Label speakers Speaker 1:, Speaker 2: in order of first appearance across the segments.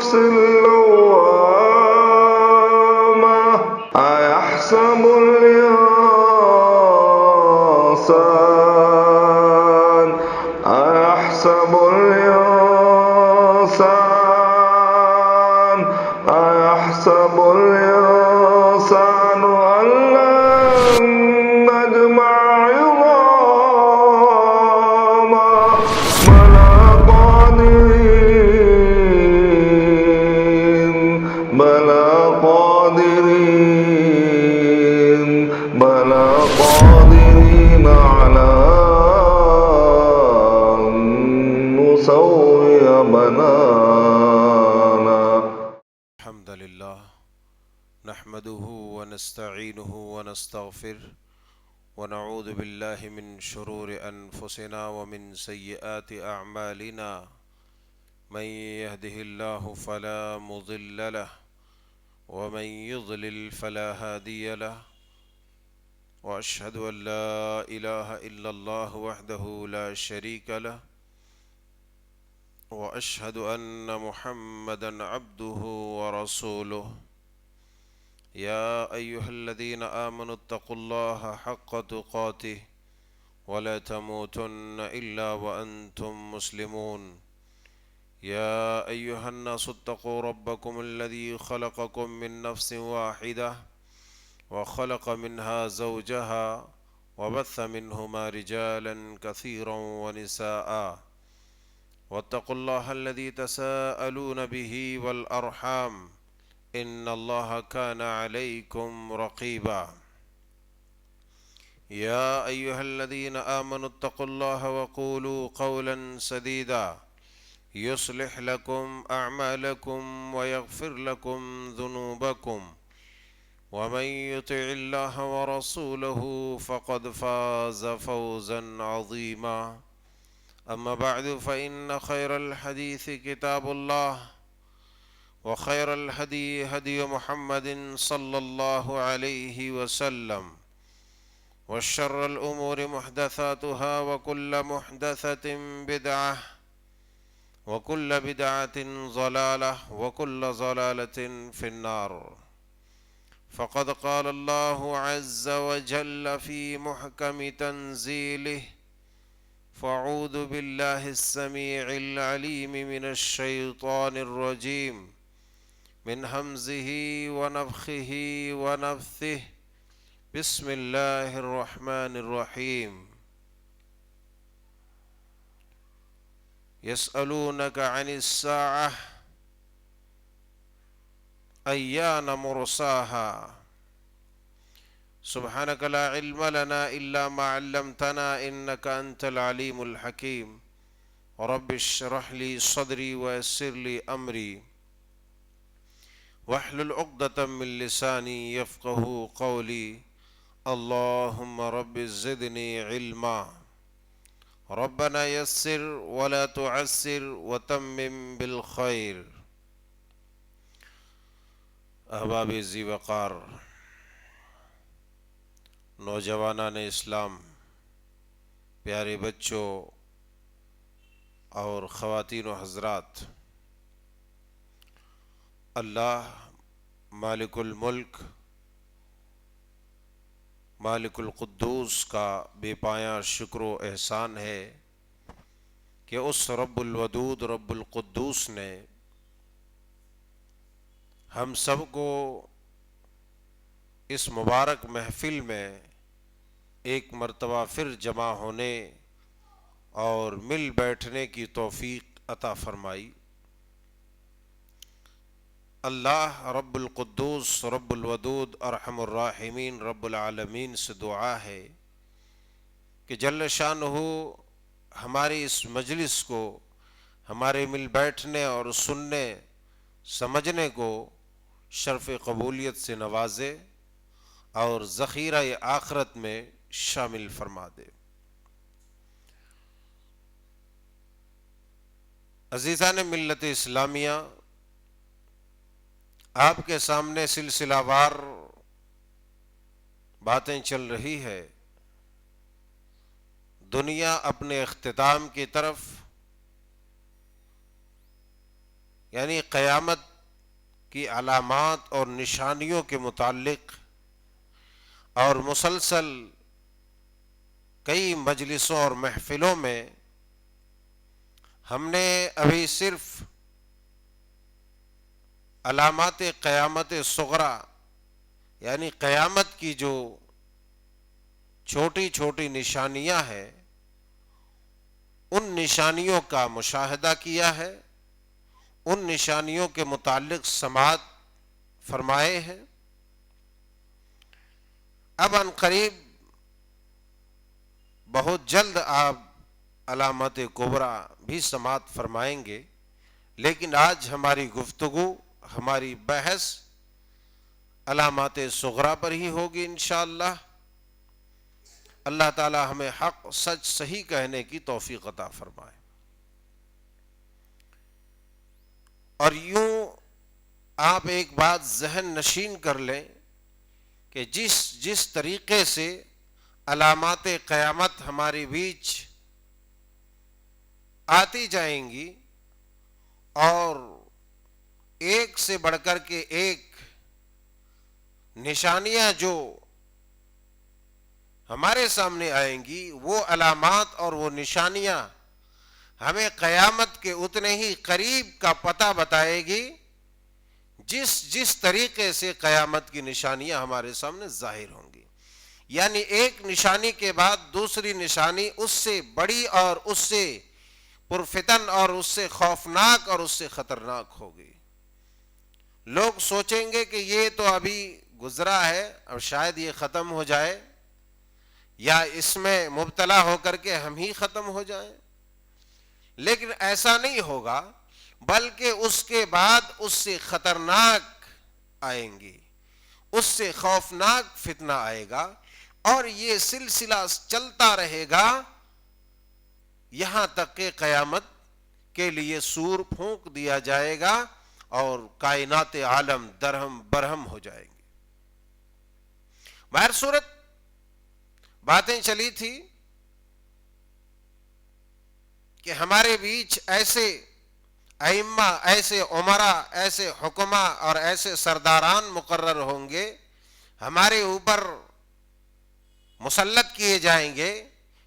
Speaker 1: نفس لوامة أيحسب الإنسان أيحسب الإنسان أيحسب الإنسان أن لن نجمع عظاما بلى قادرين بلى قادرين بلى قادرين على أن نسوي بنانا.
Speaker 2: الحمد لله نحمده ونستعينه ونستغفره ونعوذ بالله من شرور أنفسنا ومن سيئات أعمالنا من يهده الله فلا مضل له ومن يضلل فلا هادي له وأشهد أن لا إله إلا الله وحده لا شريك له وأشهد أن محمدًا عبده ورسوله يا أيها الذين آمنوا اتقوا الله حق تقاته ولا تموتن إلا وأنتم مسلمون يا أيها الناس اتقوا ربكم الذي خلقكم من نفس واحدة وخلق منها زوجها وبث منهما رجالا كثيرا ونساء واتقوا الله الذي تساءلون به والأرحام إن الله كان عليكم رقيبا يا أيها الذين آمنوا اتقوا الله وقولوا قولا سديدا يصلح لكم أعمالكم ويغفر لكم ذنوبكم ومن يطع الله ورسوله فقد فاز فوزا عظيما أما بعد فإن خير الحديث كتاب الله وخير الهدي هدي محمد صلى الله عليه وسلم وشر الأمور محدثاتها وكل محدثة بدعة وكل بدعة ضلالة وكل ضلالة في النار. فقد قال الله عز وجل في محكم تنزيله فأعوذ بالله السميع العليم من الشيطان الرجيم من همزه ونفخه ونفثه بسم الله الرحمن الرحيم يسألونك عن الساعة أيان مرساها سبحانك لا علم لنا إلا ما علمتنا إنك أنت العليم الحكيم رب اشرح لي صدري ويسر لي أمري واحلل عقدة من لساني يفقه قولي اللهم رب زدني علما ربنا يسر ولا تعسر وتمم بالخير. احباب ذی وقار، نوجوانان اسلام، پیارے بچوں اور خواتین و حضرات، اللہ مالک الملک مالک القدوس کا بے پایاں شکر و احسان ہے کہ اس رب الودود رب القدوس نے ہم سب کو اس مبارک محفل میں ایک مرتبہ پھر جمع ہونے اور مل بیٹھنے کی توفیق عطا فرمائی۔ اللہ رب القدوس رب الودود ارحم الراحمین رب العالمین سے دعا ہے کہ جل شانہ ہماری اس مجلس کو، ہمارے مل بیٹھنے اور سننے سمجھنے کو شرف قبولیت سے نوازے اور ذخیرہ آخرت میں شامل فرما دے۔ عزیزان ملت اسلامیہ، آپ کے سامنے سلسلہ وار باتیں چل رہی ہے۔ دنیا اپنے اختتام کی طرف یعنی قیامت کی علامات اور نشانیوں کے متعلق اور مسلسل کئی مجلسوں اور محفلوں میں ہم نے ابھی صرف علامات قیامت صغریٰ یعنی قیامت کی جو چھوٹی چھوٹی نشانیاں ہیں ان نشانیوں کا مشاہدہ کیا ہے، ان نشانیوں کے متعلق سماعت فرمائے ہیں۔ اب ان قریب بہت جلد آپ علامات کبریٰ بھی سماعت فرمائیں گے، لیکن آج ہماری گفتگو، ہماری بحث علامات صغریٰ پر ہی ہوگی انشاءاللہ۔ اللہ تعالی ہمیں حق سچ صحیح کہنے کی توفیق عطا فرمائے۔ اور یوں آپ ایک بات ذہن نشین کر لیں کہ جس طریقے سے علامات قیامت ہمارے بیچ آتی جائیں گی اور ایک سے بڑھ کر کے ایک نشانیاں جو ہمارے سامنے آئیں گی، وہ علامات اور وہ نشانیاں ہمیں قیامت کے اتنے ہی قریب کا پتہ بتائے گی جس طریقے سے قیامت کی نشانیاں ہمارے سامنے ظاہر ہوں گی۔ یعنی ایک نشانی کے بعد دوسری نشانی اس سے بڑی اور اس سے پرفتن اور اس سے خوفناک اور اس سے خطرناک ہوگی۔ لوگ سوچیں گے کہ یہ تو ابھی گزرا ہے، اب شاید یہ ختم ہو جائے یا اس میں مبتلا ہو کر کے ہم ہی ختم ہو جائیں، لیکن ایسا نہیں ہوگا، بلکہ اس کے بعد اس سے خطرناک آئیں گی، اس سے خوفناک فتنہ آئے گا، اور یہ سلسلہ چلتا رہے گا یہاں تک کہ قیامت کے لیے سور پھونک دیا جائے گا اور کائنات عالم درہم برہم ہو جائیں گے۔ بہر صورت باتیں چلی تھی کہ ہمارے بیچ ایسے ائمہ، ایسے عمراء، ایسے حکماء اور ایسے سرداران مقرر ہوں گے، ہمارے اوپر مسلط کیے جائیں گے،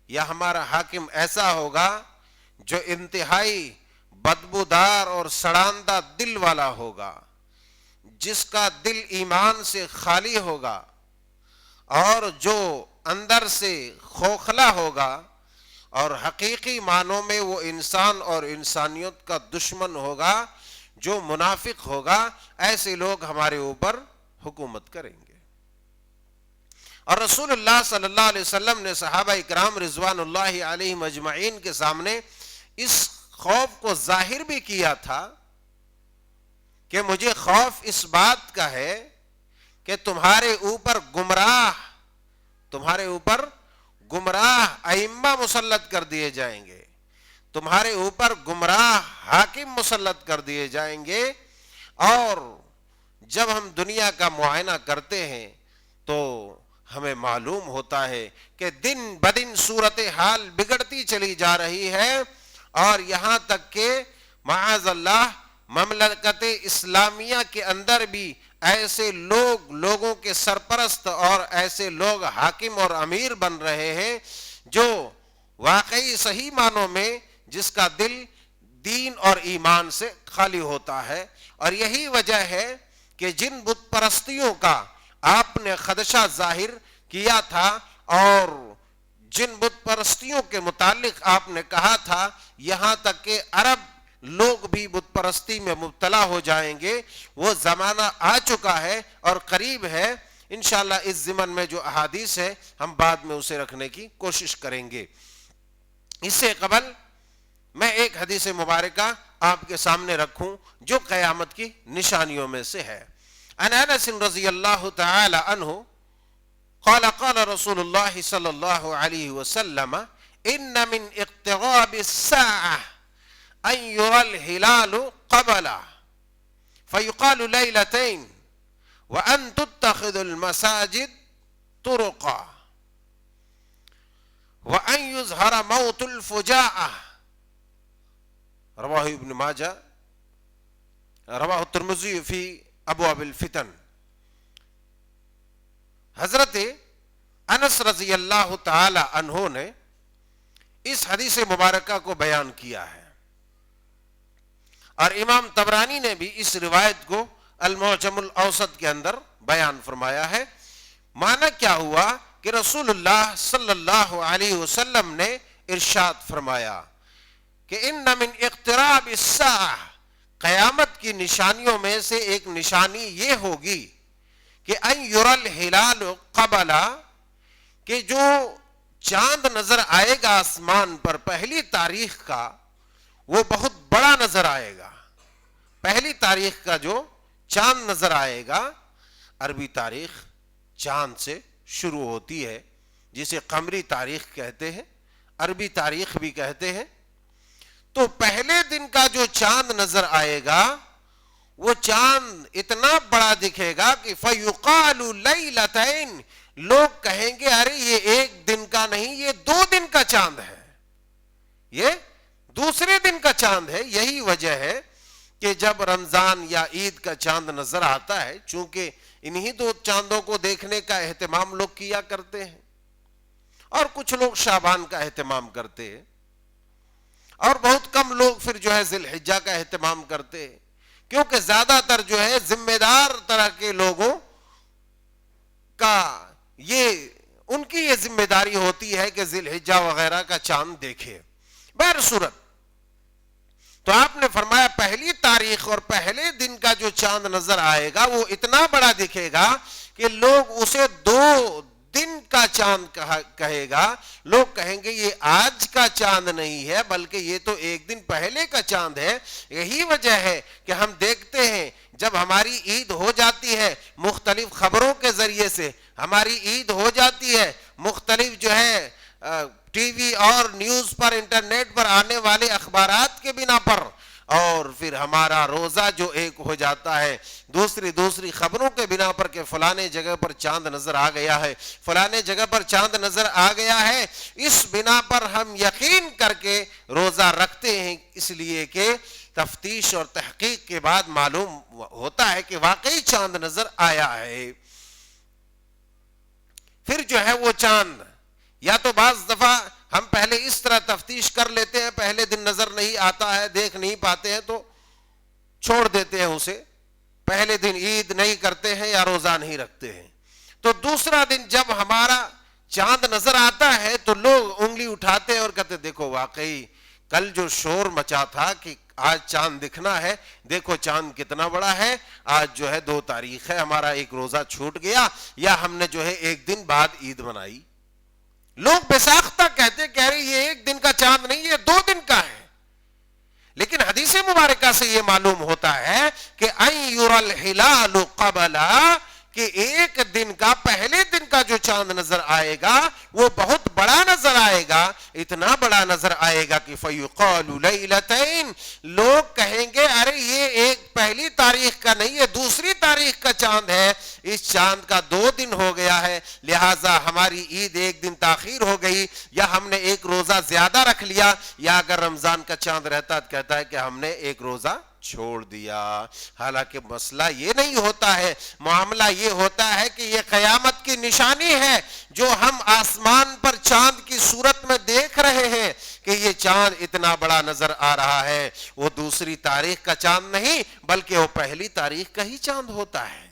Speaker 2: یا ہمارا حاکم ایسا ہوگا جو انتہائی بدبودار اور سڑاندہ دل والا ہوگا، جس کا دل ایمان سے خالی ہوگا اور جو اندر سے کھوکھلا ہوگا اور حقیقی معنوں میں وہ انسان اور انسانیت کا دشمن ہوگا، جو منافق ہوگا۔ ایسے لوگ ہمارے اوپر حکومت کریں گے۔ اور رسول اللہ صلی اللہ علیہ وسلم نے صحابہ اکرام رضوان اللہ علیہم اجمعین کے سامنے اس خوف کو ظاہر بھی کیا تھا کہ مجھے خوف اس بات کا ہے کہ تمہارے اوپر گمراہ ائمہ مسلط کر دیے جائیں گے، تمہارے اوپر گمراہ حاکم مسلط کر دیے جائیں گے۔ اور جب ہم دنیا کا معائنہ کرتے ہیں تو ہمیں معلوم ہوتا ہے کہ دن بدن صورتحال بگڑتی چلی جا رہی ہے، اور یہاں تک کہ معاذ اللہ مملکت اسلامیہ کے اندر بھی ایسے لوگوں کے سرپرست اور ایسے لوگ حاکم اور امیر بن رہے ہیں جو واقعی صحیح معنوں میں جس کا دل دین اور ایمان سے خالی ہوتا ہے۔ اور یہی وجہ ہے کہ جن بت پرستیوں کا آپ نے خدشہ ظاہر کیا تھا اور جن بت پرستیوں کے متعلق آپ نے کہا تھا یہاں تک کہ عرب لوگ بھی بت پرستی میں مبتلا ہو جائیں گے، وہ زمانہ آ چکا ہے اور قریب ہے۔ انشاءاللہ اس ضمن میں جو احادیث ہے ہم بعد میں اسے رکھنے کی کوشش کریں گے۔ اس سے قبل میں ایک حدیث مبارکہ آپ کے سامنے رکھوں جو قیامت کی نشانیوں میں سے ہے۔ عن انس رضی اللہ تعالی عنہ قال قال رسول اللہ صلی اللہ علیہ وسلم ان من اقتراب الساعة ان يرى الهلال قبلا فيقال ليلتين وان تتخذ المساجد طرقا وان يظهر موت الفجاءة۔ رواہ ابن ماجہ۔ رواہ الترمذی فی ابواب الفتن. حضرت انس رضی اللہ تعالی عنہ نے اس حدیث مبارکہ کو بیان کیا ہے، اور امام طبرانی نے بھی اس روایت کو المعجم الاوسط کے اندر بیان فرمایا ہے. معنی کیا ہوا کہ رسول اللہ صلی اللہ علیہ وسلم نے ارشاد فرمایا کہ ان من اقتراب الساعہ، قیامت کی نشانیوں میں سے ایک نشانی یہ ہوگی کہ ان یری الہلال قبل، کہ جو چاند نظر آئے گا آسمان پر پہلی تاریخ کا، وہ بہت بڑا نظر آئے گا. پہلی تاریخ کا جو چاند نظر آئے گا، عربی تاریخ چاند سے شروع ہوتی ہے، جسے قمری تاریخ کہتے ہیں، عربی تاریخ بھی کہتے ہیں. تو پہلے دن کا جو چاند نظر آئے گا وہ چاند اتنا بڑا دکھے گا کہ فیقال لیلتین، لوگ کہیں گے ارے یہ ایک دن کا نہیں، یہ 2 دن کا چاند ہے، یہ دوسرے دن کا چاند ہے. یہی وجہ ہے کہ جب رمضان یا عید کا چاند نظر آتا ہے، چونکہ انہی 2 چاندوں کو دیکھنے کا اہتمام لوگ کیا کرتے ہیں، اور کچھ لوگ شعبان کا اہتمام کرتے ہیں، اور بہت کم لوگ پھر جو ہے ذی الحجہ کا اہتمام کرتے ہیں، کیونکہ زیادہ تر جو ہے ذمہ دار طرح کے لوگوں کا ان کی یہ ذمہ داری ہوتی ہے کہ ذی الحجہ وغیرہ کا چاند دیکھے. بہر صورت تو آپ نے فرمایا پہلی تاریخ اور پہلے دن کا جو چاند نظر آئے گا وہ اتنا بڑا دکھے گا کہ لوگ اسے 2 دن کا چاند کہے گا. لوگ کہیں گے یہ آج کا چاند نہیں ہے بلکہ یہ تو ایک دن پہلے کا چاند ہے. یہی وجہ ہے کہ ہم دیکھتے ہیں جب ہماری عید ہو جاتی ہے، مختلف خبروں کے ذریعے سے ہماری عید ہو جاتی ہے، مختلف جو ہے ٹی وی اور نیوز پر، انٹرنیٹ پر آنے والے اخبارات کے بنا پر، اور پھر ہمارا روزہ جو ایک ہو جاتا ہے دوسری خبروں کے بنا پر کہ فلانے جگہ پر چاند نظر آ گیا ہے، فلانے جگہ پر چاند نظر آ گیا ہے، اس بنا پر ہم یقین کر کے روزہ رکھتے ہیں، اس لیے کہ تفتیش اور تحقیق کے بعد معلوم ہوتا ہے کہ واقعی چاند نظر آیا ہے. پھر جو ہے وہ چاند یا تو بعض دفعہ ہم پہلے اس طرح تفتیش کر لیتے ہیں، پہلے دن نظر نہیں آتا ہے، دیکھ نہیں پاتے ہیں تو چھوڑ دیتے ہیں اسے، پہلے دن عید نہیں کرتے ہیں یا روزہ نہیں رکھتے ہیں. تو دوسرا دن جب ہمارا چاند نظر آتا ہے تو لوگ انگلی اٹھاتے ہیں اور کہتے دیکھو واقعی کل جو شور مچا تھا کہ آج چاند دکھنا ہے، دیکھو چاند کتنا بڑا ہے، آج جو ہے 2 تاریخ ہے، ہمارا ایک روزہ چھوٹ گیا، یا ہم نے جو ہے ایک دن بعد عید منائی. لوگ بے ساختہ کہہ رہے یہ ایک دن کا چاند نہیں، یہ 2 دن کا ہے. لیکن حدیث مبارکہ سے یہ معلوم ہوتا ہے کہ ان یری الہلال قبل، کہ ایک دن کا پہلے دن کا جو چاند نظر آئے گا وہ بہت بڑا نظر آئے گا، اتنا بڑا نظر آئے گا کہ فیقال لیلتین، لوگ کہیں گے ارے یہ ایک پہلی تاریخ کا نہیں، یہ دوسری تاریخ کا چاند ہے، اس چاند کا 2 دن ہو گیا ہے، لہٰذا ہماری عید ایک دن تاخیر ہو گئی، یا ہم نے ایک روزہ زیادہ رکھ لیا، یا اگر رمضان کا چاند رہتا تو کہتا ہے کہ ہم نے ایک روزہ چھوڑ دیا. حالانکہ مسئلہ یہ نہیں ہوتا ہے، معاملہ یہ ہوتا ہے کہ یہ قیامت کی نشانی ہے جو ہم آسمان پر چاند کی صورت میں دیکھ رہے ہیں کہ یہ چاند اتنا بڑا نظر آ رہا ہے. وہ دوسری تاریخ کا چاند نہیں بلکہ وہ پہلی تاریخ کا ہی چاند ہوتا ہے.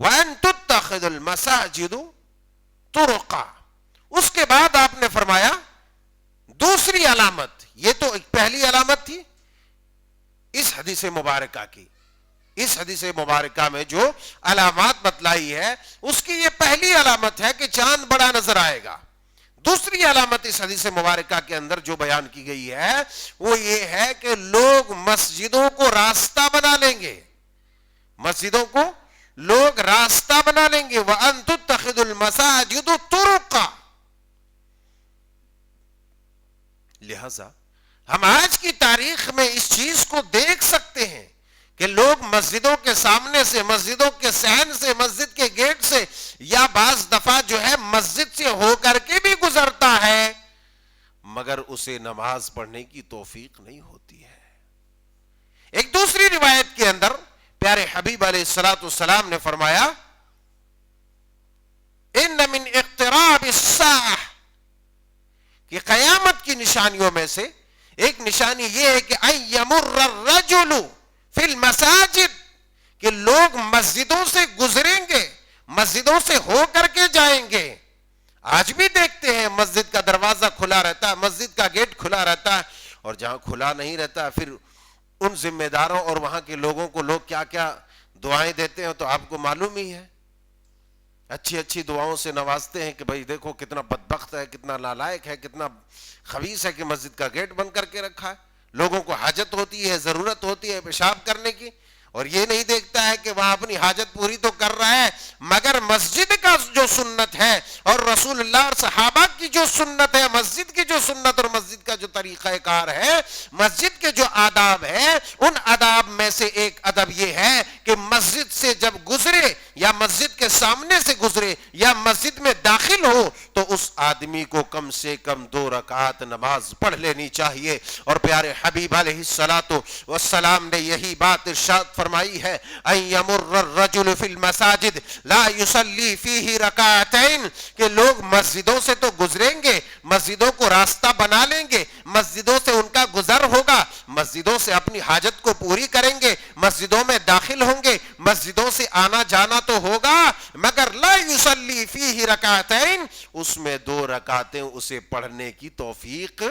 Speaker 2: وَأَن تُتَّخِذُ الْمَسَاجِدُ طُرُقًا، اس کے بعد آپ نے فرمایا دوسری علامت، یہ تو ایک پہلی علامت تھی اس حدیث مبارکہ کی، اس حدیث مبارکہ میں جو علامات بتلائی ہے اس کی یہ پہلی علامت ہے کہ چاند بڑا نظر آئے گا. دوسری علامت اس حدیث مبارکہ کے اندر جو بیان کی گئی ہے وہ یہ ہے کہ لوگ مسجدوں کو راستہ بنا لیں گے، مسجدوں کو لوگ راستہ بنا لیں گے. وَأَن تُتَّخِذُ الْمَسَاجِدُ طُرُقًا، لہذا ہم آج کی تاریخ میں اس چیز کو دیکھ سکتے ہیں کہ لوگ مسجدوں کے سامنے سے، مسجدوں کے صحن سے، مسجد کے گیٹ سے، یا بعض دفعہ جو ہے مسجد سے ہو کر کے بھی گزرتا ہے مگر اسے نماز پڑھنے کی توفیق نہیں ہوتی ہے. ایک دوسری روایت کے اندر پیارے حبیب علیہ الصلوۃ والسلام نے فرمایا ان من اقتراب الساعہ کہ قیامت کی نشانیوں میں سے ایک نشانی یہ ہے کہ ان یمر الرجل فی المساجد کہ لوگ مسجدوں سے گزریں گے، مسجدوں سے ہو کر کے جائیں گے. آج بھی دیکھتے ہیں مسجد کا دروازہ کھلا رہتا ہے، مسجد کا گیٹ کھلا رہتا ہے، اور جہاں کھلا نہیں رہتا پھر ان ذمہ داروں اور وہاں کے لوگوں کو لوگ کیا کیا دعائیں دیتے ہیں تو آپ کو معلوم ہی ہے. اچھی اچھی دعاؤں سے نوازتے ہیں کہ بھائی دیکھو کتنا بدبخت ہے، کتنا نالائق ہے، کتنا خبیث ہے کہ مسجد کا گیٹ بند کر کے رکھا ہے. لوگوں کو حاجت ہوتی ہے، ضرورت ہوتی ہے پیشاب کرنے کی، اور یہ نہیں دیکھتا ہے کہ وہاں اپنی حاجت پوری تو کر رہا ہے، مگر مسجد کا جو سنت ہے اور رسول اللہ اور صحابہ کی جو سنت ہے، مسجد کی جو سنت اور مسجد کا جو طریقہ کار ہے، مسجد کے جو آداب ہیں، ان آداب میں سے ایک ادب یہ ہے کہ مسجد سے جب گزرے یا مسجد کے سامنے سے گزرے یا مسجد میں داخل ہو تو اس آدمی کو کم سے کم 2 رکعت نماز پڑھ لینی چاہیے. اور پیارے حبیب علیہ الصلوۃ والسلام نے یہی بات ارشاد فرمائی ہے ان یمر الرجل فی المساجد لا یصلی فیہ رکعتین کہ لوگ مسجدوں سے تو گزریں گے، مسجدوں کو راستہ بنا لیں گے، مسجدوں سے ان کا گزر ہوگا، مسجدوں سے اپنی حاجت کو پوری کریں گے، مسجدوں میں داخل ہوں گے، مسجدوں سے آنا جانا تو ہوگا، مگر لا یصلی فیہ رکعتین اس میں 2 رکعتیں اسے پڑھنے کی توفیق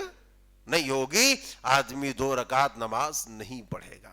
Speaker 2: نہیں ہوگی. آدمی 2 رکعت نماز نہیں پڑھے گا.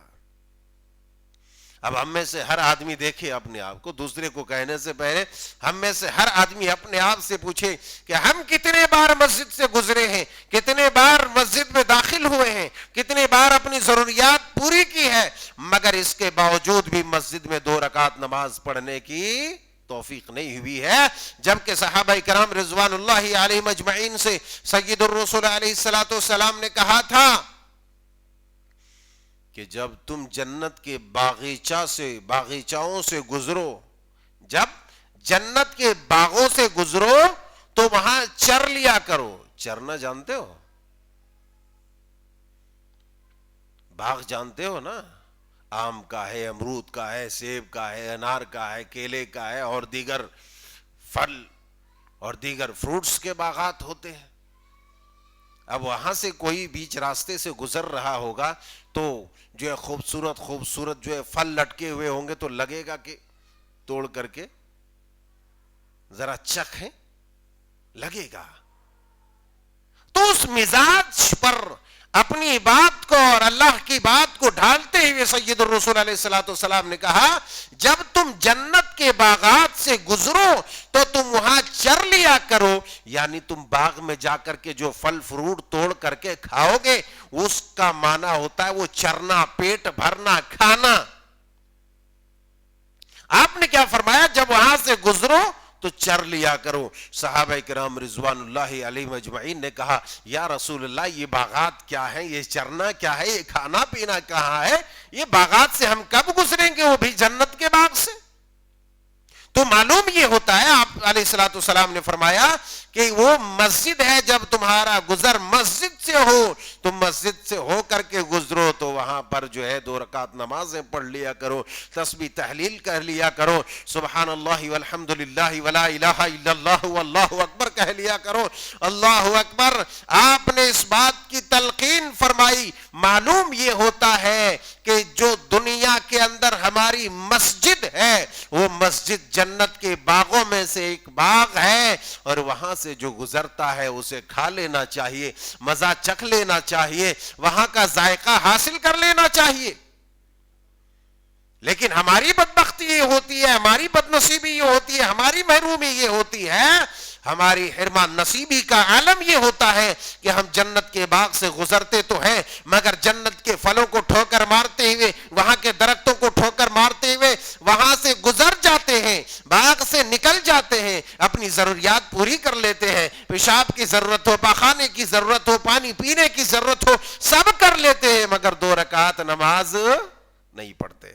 Speaker 2: اب ہم میں سے ہر آدمی دیکھے اپنے آپ کو، دوسرے کو کہنے سے پہلے ہم میں سے ہر آدمی اپنے آپ سے پوچھے کہ ہم کتنے بار مسجد سے گزرے ہیں، کتنے بار مسجد میں داخل ہوئے ہیں، کتنے بار اپنی ضروریات پوری کی ہے، مگر اس کے باوجود بھی مسجد میں 2 رکعت نماز پڑھنے کی توفیق نہیں ہوئی ہے. جبکہ صحابہ کرام رضوان اللہ علیہم اجمعین سے سید الرسول علیہ الصلوۃ والسلام نے کہا تھا کہ جب تم جنت کے باغیچاؤں سے گزرو، جب جنت کے باغوں سے گزرو تو وہاں چر لیا کرو. چرنا جانتے ہو؟ باغ جانتے ہو نا، آم کا ہے، امرود کا ہے، سیب کا ہے، انار کا ہے، کیلے کا ہے، اور دیگر پھل اور دیگر فروٹس کے باغات ہوتے ہیں. اب وہاں سے کوئی بیچ راستے سے گزر رہا ہوگا تو جو ہے خوبصورت جو ہے پھل لٹکے ہوئے ہوں گے تو لگے گا کہ توڑ کر کے ذرا چکھیں، لگے گا. تو اس مزاج پر اپنی بات کو اور اللہ کی بات کو ڈھالتے ہوئے سید الرسول علیہ الصلوۃ والسلام نے کہا جب تم جنت کے باغات سے گزرو تو تم وہاں چر لیا کرو، یعنی تم باغ میں جا کر کے جو پھل فروٹ توڑ کر کے کھاؤ گے اس کا معنی ہوتا ہے وہ چرنا، پیٹ بھرنا، کھانا. آپ نے کیا فرمایا؟ جب وہاں سے گزرو تو چر لیا کرو. صحابہ کرام رضوان اللہ علیہم اجمعین نے کہا یا رسول اللہ یہ باغات کیا ہے، یہ چرنا کیا ہے، یہ کھانا پینا کہاں ہے، یہ باغات سے ہم کب گزریں گے، وہ بھی جنت کے باغ سے؟ تو معلوم یہ ہوتا ہے، آپ علیہ الصلوۃ والسلام نے فرمایا کہ وہ مسجد ہے، جب تمہارا گزر مسجد سے ہو تو مسجد سے ہو کر کے گزرو تو وہاں پر جو ہے 2 رکعت نمازیں پڑھ لیا کرو، تسبیح تحلیل کر لیا کرو، سبحان اللہ والحمد للہ ولا الہ الا اللہ واللہ اکبر کہہ لیا کرو، اللہ اکبر. آپ نے اس بات کی تلقین فرمائی. معلوم یہ ہوتا ہے کہ جو دنیا کے اندر ہماری مسجد ہے وہ مسجد جنت کے باغوں میں سے ایک باغ ہے، اور وہاں سے جو گزرتا ہے اسے کھا لینا چاہیے، مزہ چکھ لینا چاہیے، وہاں کا ذائقہ حاصل کر لینا چاہیے. لیکن ہماری بدبختی یہ ہوتی ہے، ہماری بدنصیبی یہ ہوتی ہے، ہماری محرومی یہ ہوتی ہے، ہماری حرمان نصیبی کا عالم یہ ہوتا ہے کہ ہم جنت کے باغ سے گزرتے تو ہیں مگر جنت کے پھلوں کو ٹھوکر مارتے ہوئے، وہاں کے درختوں کو ٹھوکر مارتے ہوئے وہاں سے گزر جاتے ہیں، باغ سے نکل جاتے ہیں، اپنی ضروریات پوری کر لیتے ہیں، پیشاب کی ضرورت ہو، پاخانے کی ضرورت ہو، پانی پینے کی ضرورت ہو، سب کر لیتے ہیں مگر 2 رکعت نماز نہیں پڑھتے.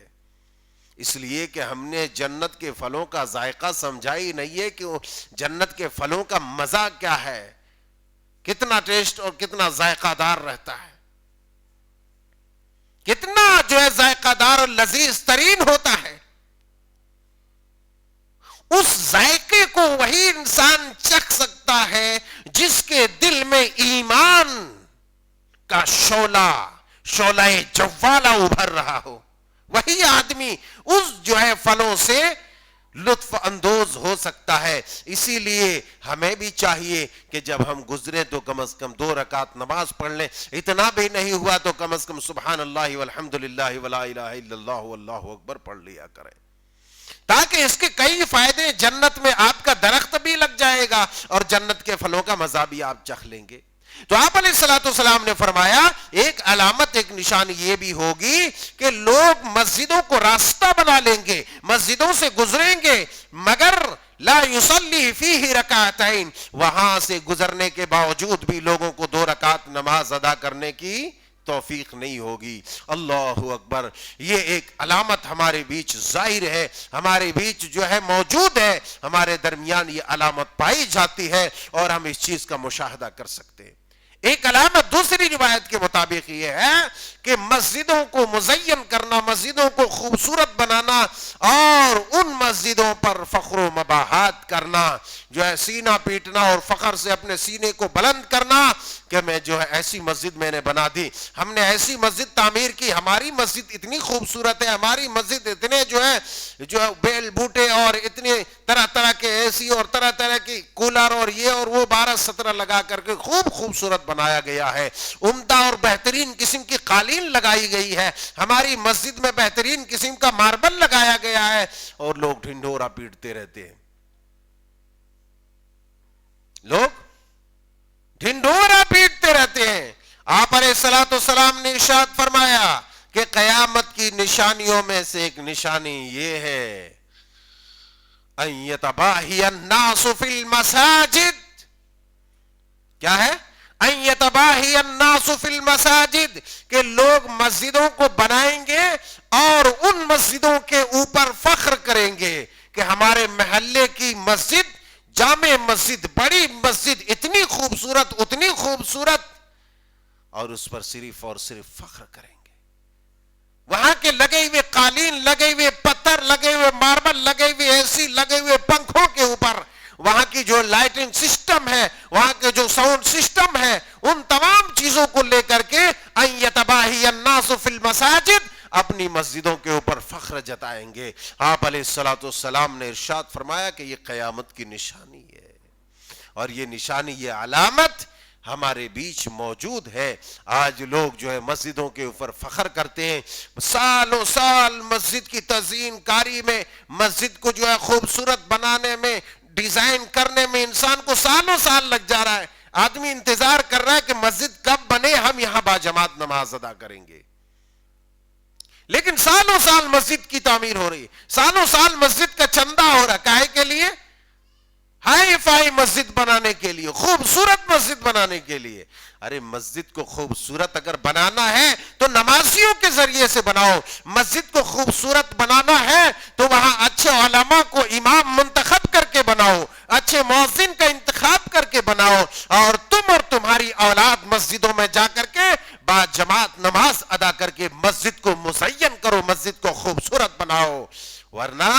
Speaker 2: اس لیے کہ ہم نے جنت کے پھلوں کا ذائقہ سمجھا ہی نہیں ہے کہ جنت کے پھلوں کا مزہ کیا ہے، کتنا ٹیسٹ اور کتنا ذائقہ دار رہتا ہے. کتنا جو ہے ذائقہ دار اور لذیذ ترین ہوتا ہے. اس ذائقے کو وہی انسان چکھ سکتا ہے جس کے دل میں ایمان کا شعلہ جوالا ابھر رہا ہو. وہی آدمی اس جو ہے پھلوں سے لطف اندوز ہو سکتا ہے. اسی لیے ہمیں بھی چاہیے کہ جب ہم گزرے تو کم از کم 2 رکعت نماز پڑھ لیں. اتنا بھی نہیں ہوا تو کم از کم سبحان اللہ والحمدللہ ولا الہ الا اللہ واللہ اکبر پڑھ لیا کریں, تاکہ اس کے کئی فائدے. جنت میں آپ کا درخت بھی لگ جائے گا اور جنت کے پھلوں کا مزہ بھی آپ چکھ لیں گے. تو آپ علیہ الصلوۃ والسلام نے فرمایا ایک علامت, ایک نشانی یہ بھی ہوگی کہ لوگ مسجدوں کو راستہ بنا لیں گے, مسجدوں سے گزریں گے, مگر لا یصلی فیہ رکعتین, وہاں سے گزرنے کے باوجود بھی لوگوں کو 2 رکعت نماز ادا کرنے کی توفیق نہیں ہوگی. اللہ اکبر. یہ ایک علامت ہمارے بیچ ظاہر ہے, ہمارے بیچ جو ہے موجود ہے, ہمارے درمیان یہ علامت پائی جاتی ہے اور ہم اس چیز کا مشاہدہ کر سکتے ہیں. ایک علامت دوسری روایت کے مطابق یہ ہے کہ مسجدوں کو مزین کرنا, مسجدوں کو خوبصورت بنانا اور ان مسجدوں پر فخر و مباحات کرنا, جو ہے سینہ پیٹنا اور فخر سے اپنے سینے کو بلند کرنا کہ میں جو ہے ایسی مسجد میں نے بنا دی, ہم نے ایسی مسجد تعمیر کی, ہماری مسجد اتنی خوبصورت ہے, ہماری مسجد اتنے جو ہے بیل بوٹے اور اتنے طرح طرح کے اے سی اور طرح طرح کی کولر اور یہ اور وہ 12-17 لگا کر کے خوبصورت بنایا گیا ہے, عمدہ اور بہترین قسم کی قالین لگائی گئی ہے, ہماری مسجد میں بہترین قسم کا ماربل لگایا گیا ہے, اور لوگ ڈھنڈورا پیٹتے رہتے ہیں. لوگ ڈھنڈورا پیٹتے رہتے ہیں. آپ علیہ الصلوۃ والسلام نے ارشاد فرمایا کہ قیامت کی نشانیوں میں سے ایک نشانی یہ ہے ان یتباہی الناس فی المساجد. کیا ہے؟ ان یتباہی الناس فی المساجد, کہ لوگ مسجدوں کو بنائیں گے اور ان مسجدوں کے اوپر فخر کریں گے کہ ہمارے محلے کی مسجد, جامع مسجد, بڑی مسجد, اتنی خوبصورت, اتنی خوبصورت, اور اس پر صرف اور صرف فخر کریں گے. وہاں کے لگے ہوئے قالین, لگے ہوئے پتھر, لگے ہوئے ماربل, لگے ہوئے اے سی, لگے ہوئے پنکھوں کے اوپر, وہاں کی جو لائٹنگ سسٹم ہے, وہاں کے جو ساؤنڈ سسٹم ہے, ان تمام چیزوں کو لے کر کے ان یتباہی الناس فی المساجد, اپنی مسجدوں کے اوپر فخر جتائیں گے. آپ علیہ الصلوۃ والسلام نے ارشاد فرمایا کہ یہ قیامت کی نشانی ہے, اور یہ نشانی, یہ علامت ہمارے بیچ موجود ہے. آج لوگ جو ہے مسجدوں کے اوپر فخر کرتے ہیں, سالوں سال مسجد کی تزئین کاری میں, مسجد کو جو ہے خوبصورت بنانے میں, ڈیزائن کرنے میں انسان کو سالوں سال لگ جا رہا ہے. آدمی انتظار کر رہا ہے کہ مسجد کب بنے, ہم یہاں باجماعت نماز ادا کریں گے. لیکن سالوں سال مسجد کی تعمیر ہو رہی ہے, سالوں سال مسجد کا چندہ ہو رہا ہے, کاہے کے لیے؟ ہائی فائی مسجد بنانے کے لیے, خوبصورت مسجد بنانے کے لیے. ارے مسجد کو خوبصورت اگر بنانا ہے تو نمازیوں کے ذریعے سے بناؤ. مسجد کو خوبصورت بنانا ہے تو وہاں اچھے علماء کو امام منتخب کر کے بناؤ, اچھے مؤذن کا انتخاب کر کے بناؤ, اور تم اور تمہاری اولاد مسجدوں میں جا کر کے با جماعت نماز ادا کر کے مسجد کو مزین کرو, مسجد کو خوبصورت بناؤ. ورنہ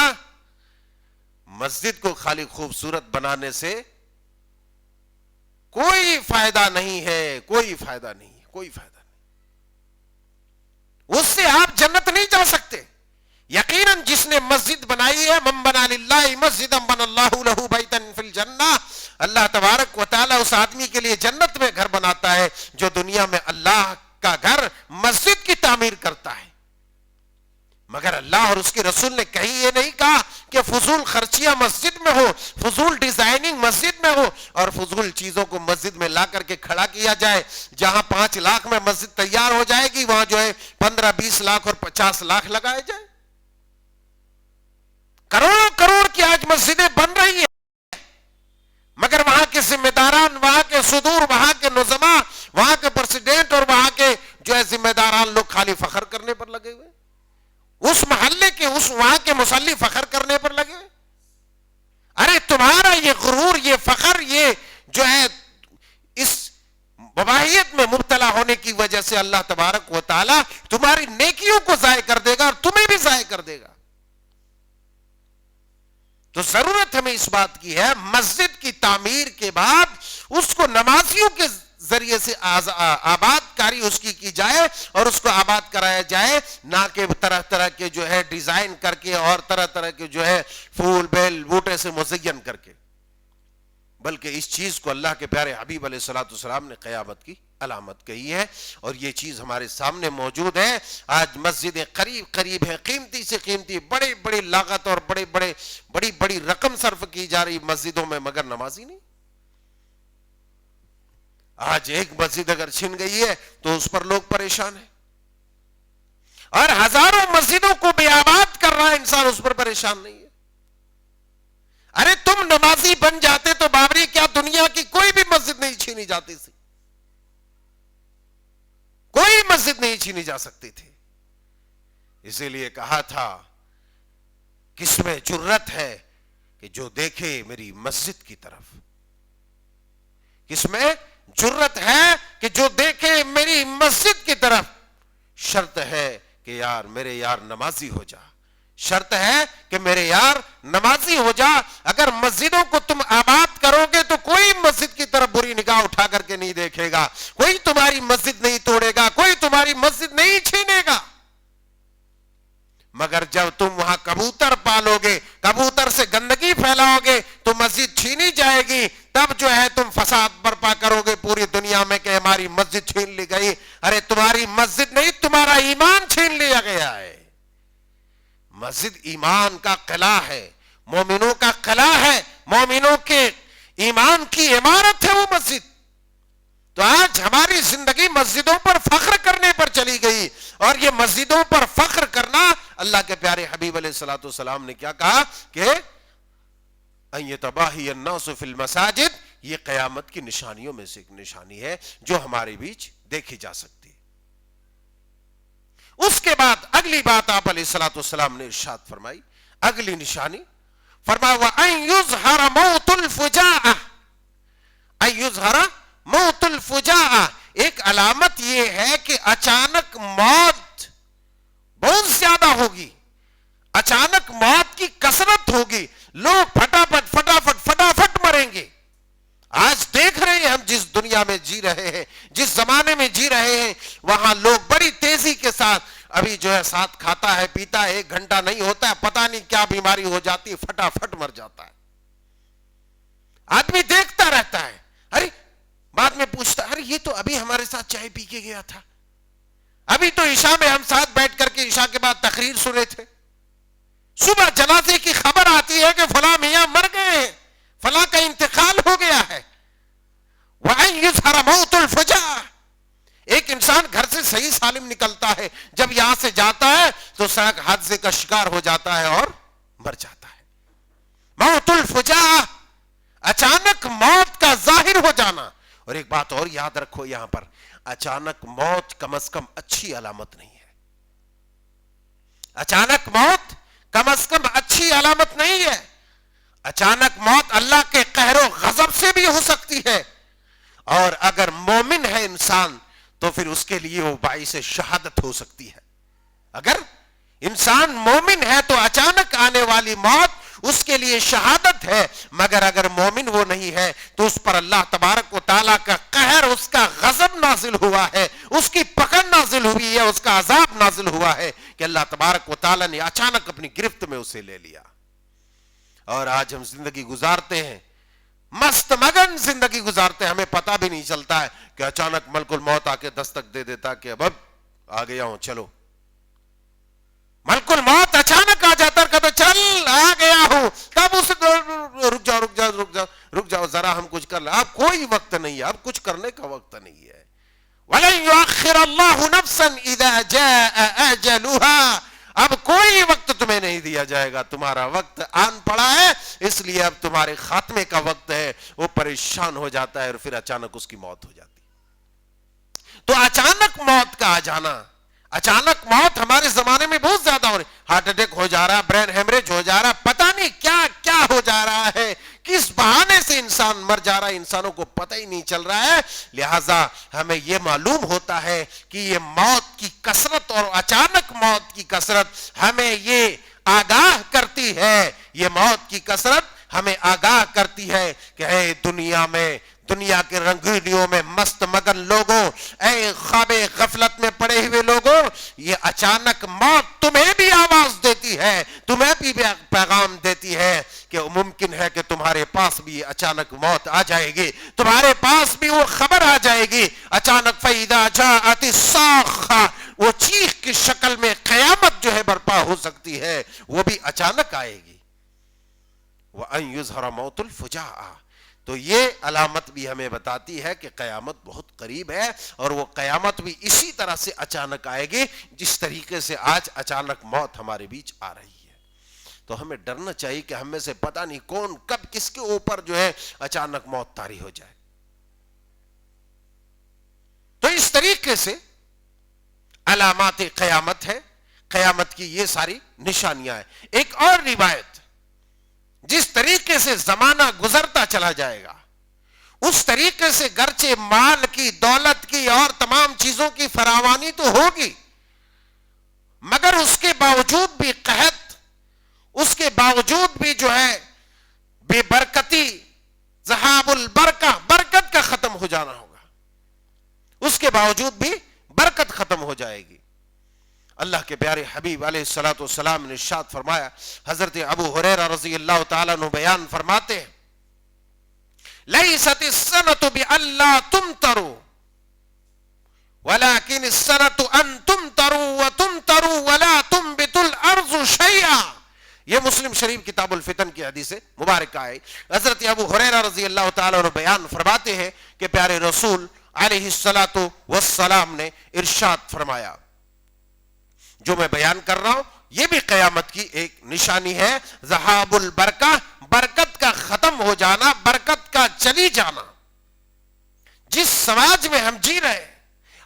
Speaker 2: مسجد کو خالی خوبصورت بنانے سے کوئی فائدہ نہیں ہے, کوئی فائدہ نہیں ہے, کوئی فائدہ نہیں. اس سے آپ جنت نہیں جا سکتے. یقیناً جس نے مسجد بنائی ہے, من بنا للہ مسجدا بنى اللہ لہ بیتا فی الجنہ, اللہ تبارک و تعالی اس آدمی کے لیے جنت میں گھر بناتا ہے جو دنیا میں اللہ کا گھر مسجد کی تعمیر کرتا ہے. مگر اللہ اور اس کے رسول نے کہیں یہ نہیں کہا کہ فضول خرچیاں مسجد میں ہو, فضول ڈیزائننگ مسجد میں ہو, اور فضول چیزوں کو مسجد میں لا کر کے کھڑا کیا جائے. جہاں 5 لاکھ میں مسجد تیار ہو جائے گی, وہاں جو ہے 15-20 لاکھ اور 50 لاکھ لگائے جائے. کروڑوں کروڑ کی آج مسجدیں بن رہی ہیں, مگر وہاں کے ذمہ داران, وہاں کے صدور, وہاں کے نظما, وہاں کے پریزیڈنٹ اور وہاں کے جو ہے ذمہ داران لوگ خالی فخر کرنے پر لگے ہوئے, اس محلے کے, اس وہاں کے مصلی فخر کرنے پر لگے. ارے تمہارا یہ غرور, یہ فخر, یہ جو ہے اس مباحیت میں مبتلا ہونے کی وجہ سے اللہ تبارک و تعالی تمہاری نیکیوں کو ضائع کر دے گا اور تمہیں بھی ضائع کر دے گا. تو ضرورت ہمیں اس بات کی ہے مسجد کی تعمیر کے بعد اس کو نمازیوں کے ذریعے سے آباد کاری اس کی جائے اور اس کو آباد کرایا جائے, نہ کہ طرح طرح کے جو ہے ڈیزائن کر کے اور طرح طرح کے جو ہے پھول بیل بوٹے سے مزین کر کے, بلکہ اس چیز کو اللہ کے پیارے حبیب علیہ الصلوۃ والسلام نے قیامت کی علامت کہی ہے, اور یہ چیز ہمارے سامنے موجود ہے. آج مسجدیں قریب قریب ہیں, قیمتی سے قیمتی, بڑی بڑی لاگت اور بڑی بڑی رقم صرف کی جا رہی مسجدوں میں, مگر نمازی نہیں. آج ایک مسجد اگر چھن گئی ہے تو اس پر لوگ پریشان ہیں, اور ہزاروں مسجدوں کو بے آباد کر رہا ہے انسان, اس پر پریشان نہیں ہے. ارے تم نمازی بن جاتے تو بابری, کیا دنیا کی کوئی بھی مسجد نہیں چھینی جاتی تھی؟ کوئی مسجد نہیں چھینی جا سکتی تھی. اسی لیے کہا تھا کس میں جرت ہے کہ جو دیکھے میری مسجد کی طرف, کس میں جرت ہے کہ جو دیکھے میری مسجد کی طرف. شرط ہے کہ یار میرے یار نمازی ہو جا, شرط ہے کہ میرے یار نمازی ہو جا. اگر مسجدوں کو تم آباد کرو گے تو کوئی مسجد کی طرف بری نگاہ اٹھا کر کے نہیں دیکھے گا, کوئی تمہاری مسجد نہیں توڑے گا, کوئی تمہاری مسجد نہیں چھینے گا. مگر جب تم وہاں کبوتر پالو گے, کبوتر سے گندگی پھیلاؤ گے تو مسجد چھینی جائے گی. تب جو ہے تم فساد برپا کرو گے پوری دنیا میں کہ ہماری مسجد چھین لی گئی. ارے تمہاری مسجد نہیں, تمہارا ایمان چھین لیا گیا ہے. مسجد ایمان کا قلعہ ہے, مومنوں کا قلعہ ہے, مومنوں کے ایمان کی عمارت ہے وہ مسجد. تو آج ہماری زندگی مسجدوں پر فخر کرنے پر چلی گئی, اور یہ مسجدوں پر فخر کرنا, اللہ کے پیارے حبیب علیہ الصلوۃ والسلام نے کیا کہا کہ ان یتباہی الناس فی المساجد, یہ قیامت کی نشانیوں میں سے ایک نشانی ہے جو ہمارے بیچ دیکھی جا سکتی ہے. اس کے بعد اگلی بات آپ علیہ الصلوۃ والسلام نے ارشاد فرمائی, اگلی نشانی فرمایا وَأَن يُظْهَرَ مَوْتُ الْفُجَاءَ, أَن يُظْهَرَ موت الفجاء, ایک علامت یہ ہے کہ اچانک موت بہت زیادہ ہوگی, اچانک موت کی کثرت ہوگی, لوگ فٹافٹ مریں گے. آج دیکھ رہے ہیں ہم جس دنیا میں جی رہے ہیں, جس زمانے میں جی رہے ہیں, وہاں لوگ بڑی تیزی کے ساتھ ابھی جو ہے ساتھ کھاتا ہے پیتا ہے, 1 گھنٹہ نہیں ہوتا ہے پتہ نہیں کیا بیماری ہو جاتی ہے, فٹافٹ مر جاتا ہے. آدمی دیکھتا رہتا ہے, ارے بعد میں پوچھتا, ارے یہ تو ابھی ہمارے ساتھ چائے پی کے گیا تھا, ابھی تو عشاء میں ہم ساتھ بیٹھ کر کے عشاء کے بعد تقریر سنے تھے, صبح جنازے کی خبر آتی ہے کہ فلاں میاں مر گئے ہیں, فلاں کا انتقال ہو گیا ہے. وَأَن يُظْهَرَ مَوْتُ الْفُجَاءَ, ایک انسان گھر سے صحیح سالم نکلتا ہے, جب یہاں سے جاتا ہے تو سڑک حادثے کا شکار ہو جاتا ہے اور مر جاتا ہے. موت الفجاء, اچانک موت کا ظاہر ہو جانا. اور ایک بات اور یاد رکھو یہاں پر, اچانک موت کم از کم اچھی علامت نہیں ہے. اچانک موت کم از کم اچھی علامت نہیں ہے. اچانک موت اللہ کے قہر و غضب سے بھی ہو سکتی ہے, اور اگر مومن ہے انسان تو پھر اس کے لیے وہ باعث شہادت ہو سکتی ہے. اگر انسان مومن ہے تو اچانک آنے والی موت اس کے لیے شہادت ہے, مگر اگر مومن وہ نہیں ہے تو اس پر اللہ تبارک و تعالیٰ کا قہر, اس کا غضب نازل ہوا ہے, اس کی پکڑ نازل ہوئی ہے, اس کا عذاب نازل ہوا ہے کہ اللہ تبارک و تعالیٰ نے اچانک اپنی گرفت میں اسے لے لیا. اور آج ہم زندگی گزارتے ہیں, مست مگن زندگی گزارتے ہیں, ہمیں پتہ بھی نہیں چلتا ہے کہ اچانک ملک الموت آ کے دستک دے دیتا کہ اب آ گیا ہوں, چلو. ملک الموت اچانک آ جاتا, کہتا چل آ گیا ہوں, تب اسے رک جاؤ ذرا ہم کچھ کر لیں. اب کوئی وقت نہیں ہے, اب کچھ کرنے کا وقت نہیں ہے. وَلَن يُؤَخِّرَ اللَّهُ نَفْسًا إِذَا جَاءَ أَجَلُهَا, اب کوئی وقت تمہیں نہیں دیا جائے گا, تمہارا وقت آن پڑا ہے, اس لیے اب تمہارے خاتمے کا وقت ہے. وہ پریشان ہو جاتا ہے اور پھر اچانک اس کی موت ہو جاتی. تو اچانک موت کا آ جانا, اچانک موت ہمارے زمانے میں بہت زیادہ ہو رہی, ہارٹ اٹیک ہو جا رہا, برین ہیمریج ہو جا رہا, پتہ نہیں کیا کیا ہو جا رہا ہے, کس بہانے سے انسان مر جا رہا ہے. انسانوں کو پتہ ہی نہیں چل رہا ہے. لہٰذا ہمیں یہ معلوم ہوتا ہے کہ یہ موت کی کثرت اور اچانک موت کی کثرت ہمیں یہ آگاہ کرتی ہے, یہ موت کی کثرت ہمیں آگاہ کرتی ہے کہ اے دنیا کے رنگینیوں میں مست مگن لوگوں, اے خواب غفلت میں پڑے ہوئے لوگوں, یہ اچانک موت تمہیں بھی آواز دیتی ہے, تمہیں بھی پیغام دیتی ہے کہ ممکن ہے کہ تمہارے پاس بھی اچانک موت آ جائے گی, تمہارے پاس بھی وہ خبر آ جائے گی اچانک. فَإِذَا جَاءَتِ الصَّاخَّةُ, وہ چیخ کی شکل میں قیامت جو ہے برپا ہو سکتی ہے, وہ بھی اچانک آئے گی. وَأَن يُظْهَرَ مَوْتُ الْفُجَاءَ, تو یہ علامت بھی ہمیں بتاتی ہے کہ قیامت بہت قریب ہے, اور وہ قیامت بھی اسی طرح سے اچانک آئے گی جس طریقے سے آج اچانک موت ہمارے بیچ آ رہی ہے. تو ہمیں ڈرنا چاہیے کہ ہم میں سے پتہ نہیں کون کب کس کے اوپر جو ہے اچانک موت طاری ہو جائے. تو اس طریقے سے علامات قیامت ہے, قیامت کی یہ ساری نشانیاں ہیں. ایک اور روایت, جس طریقے سے زمانہ گزرتا چلا جائے گا اس طریقے سے گرچہ مال کی, دولت کی اور تمام چیزوں کی فراوانی تو ہوگی, مگر اس کے باوجود بھی قحط, اس کے باوجود بھی جو ہے بے برکتی, ذہاب البرکہ, برکت کا ختم ہو جانا ہوگا, اس کے باوجود بھی برکت ختم ہو جائے گی. اللہ کے پیارے حبیب علیہ الصلوۃ والسلام نے ارشاد فرمایا, حضرت ابو ہریرہ رضی اللہ تعالیٰ عنہ بیان فرماتے ہیں, لیست السنۃ بألا تمطروا ولكن السنۃ ان تمطروا وتمطروا ولا تنبت الارض شیئا. یہ مسلم شریف کتاب الفتن کی حدیث مبارکہ ہے. حضرت ابو ہریرہ رضی اللہ تعالیٰ عنہ بیان فرماتے ہیں کہ پیارے رسول علیہ الصلوۃ والسلام نے ارشاد فرمایا, جو میں بیان کر رہا ہوں یہ بھی قیامت کی ایک نشانی ہے, ذہاب البرکہ, برکت کا ختم ہو جانا, برکت کا چلی جانا. جس سماج میں ہم جی رہے ہیں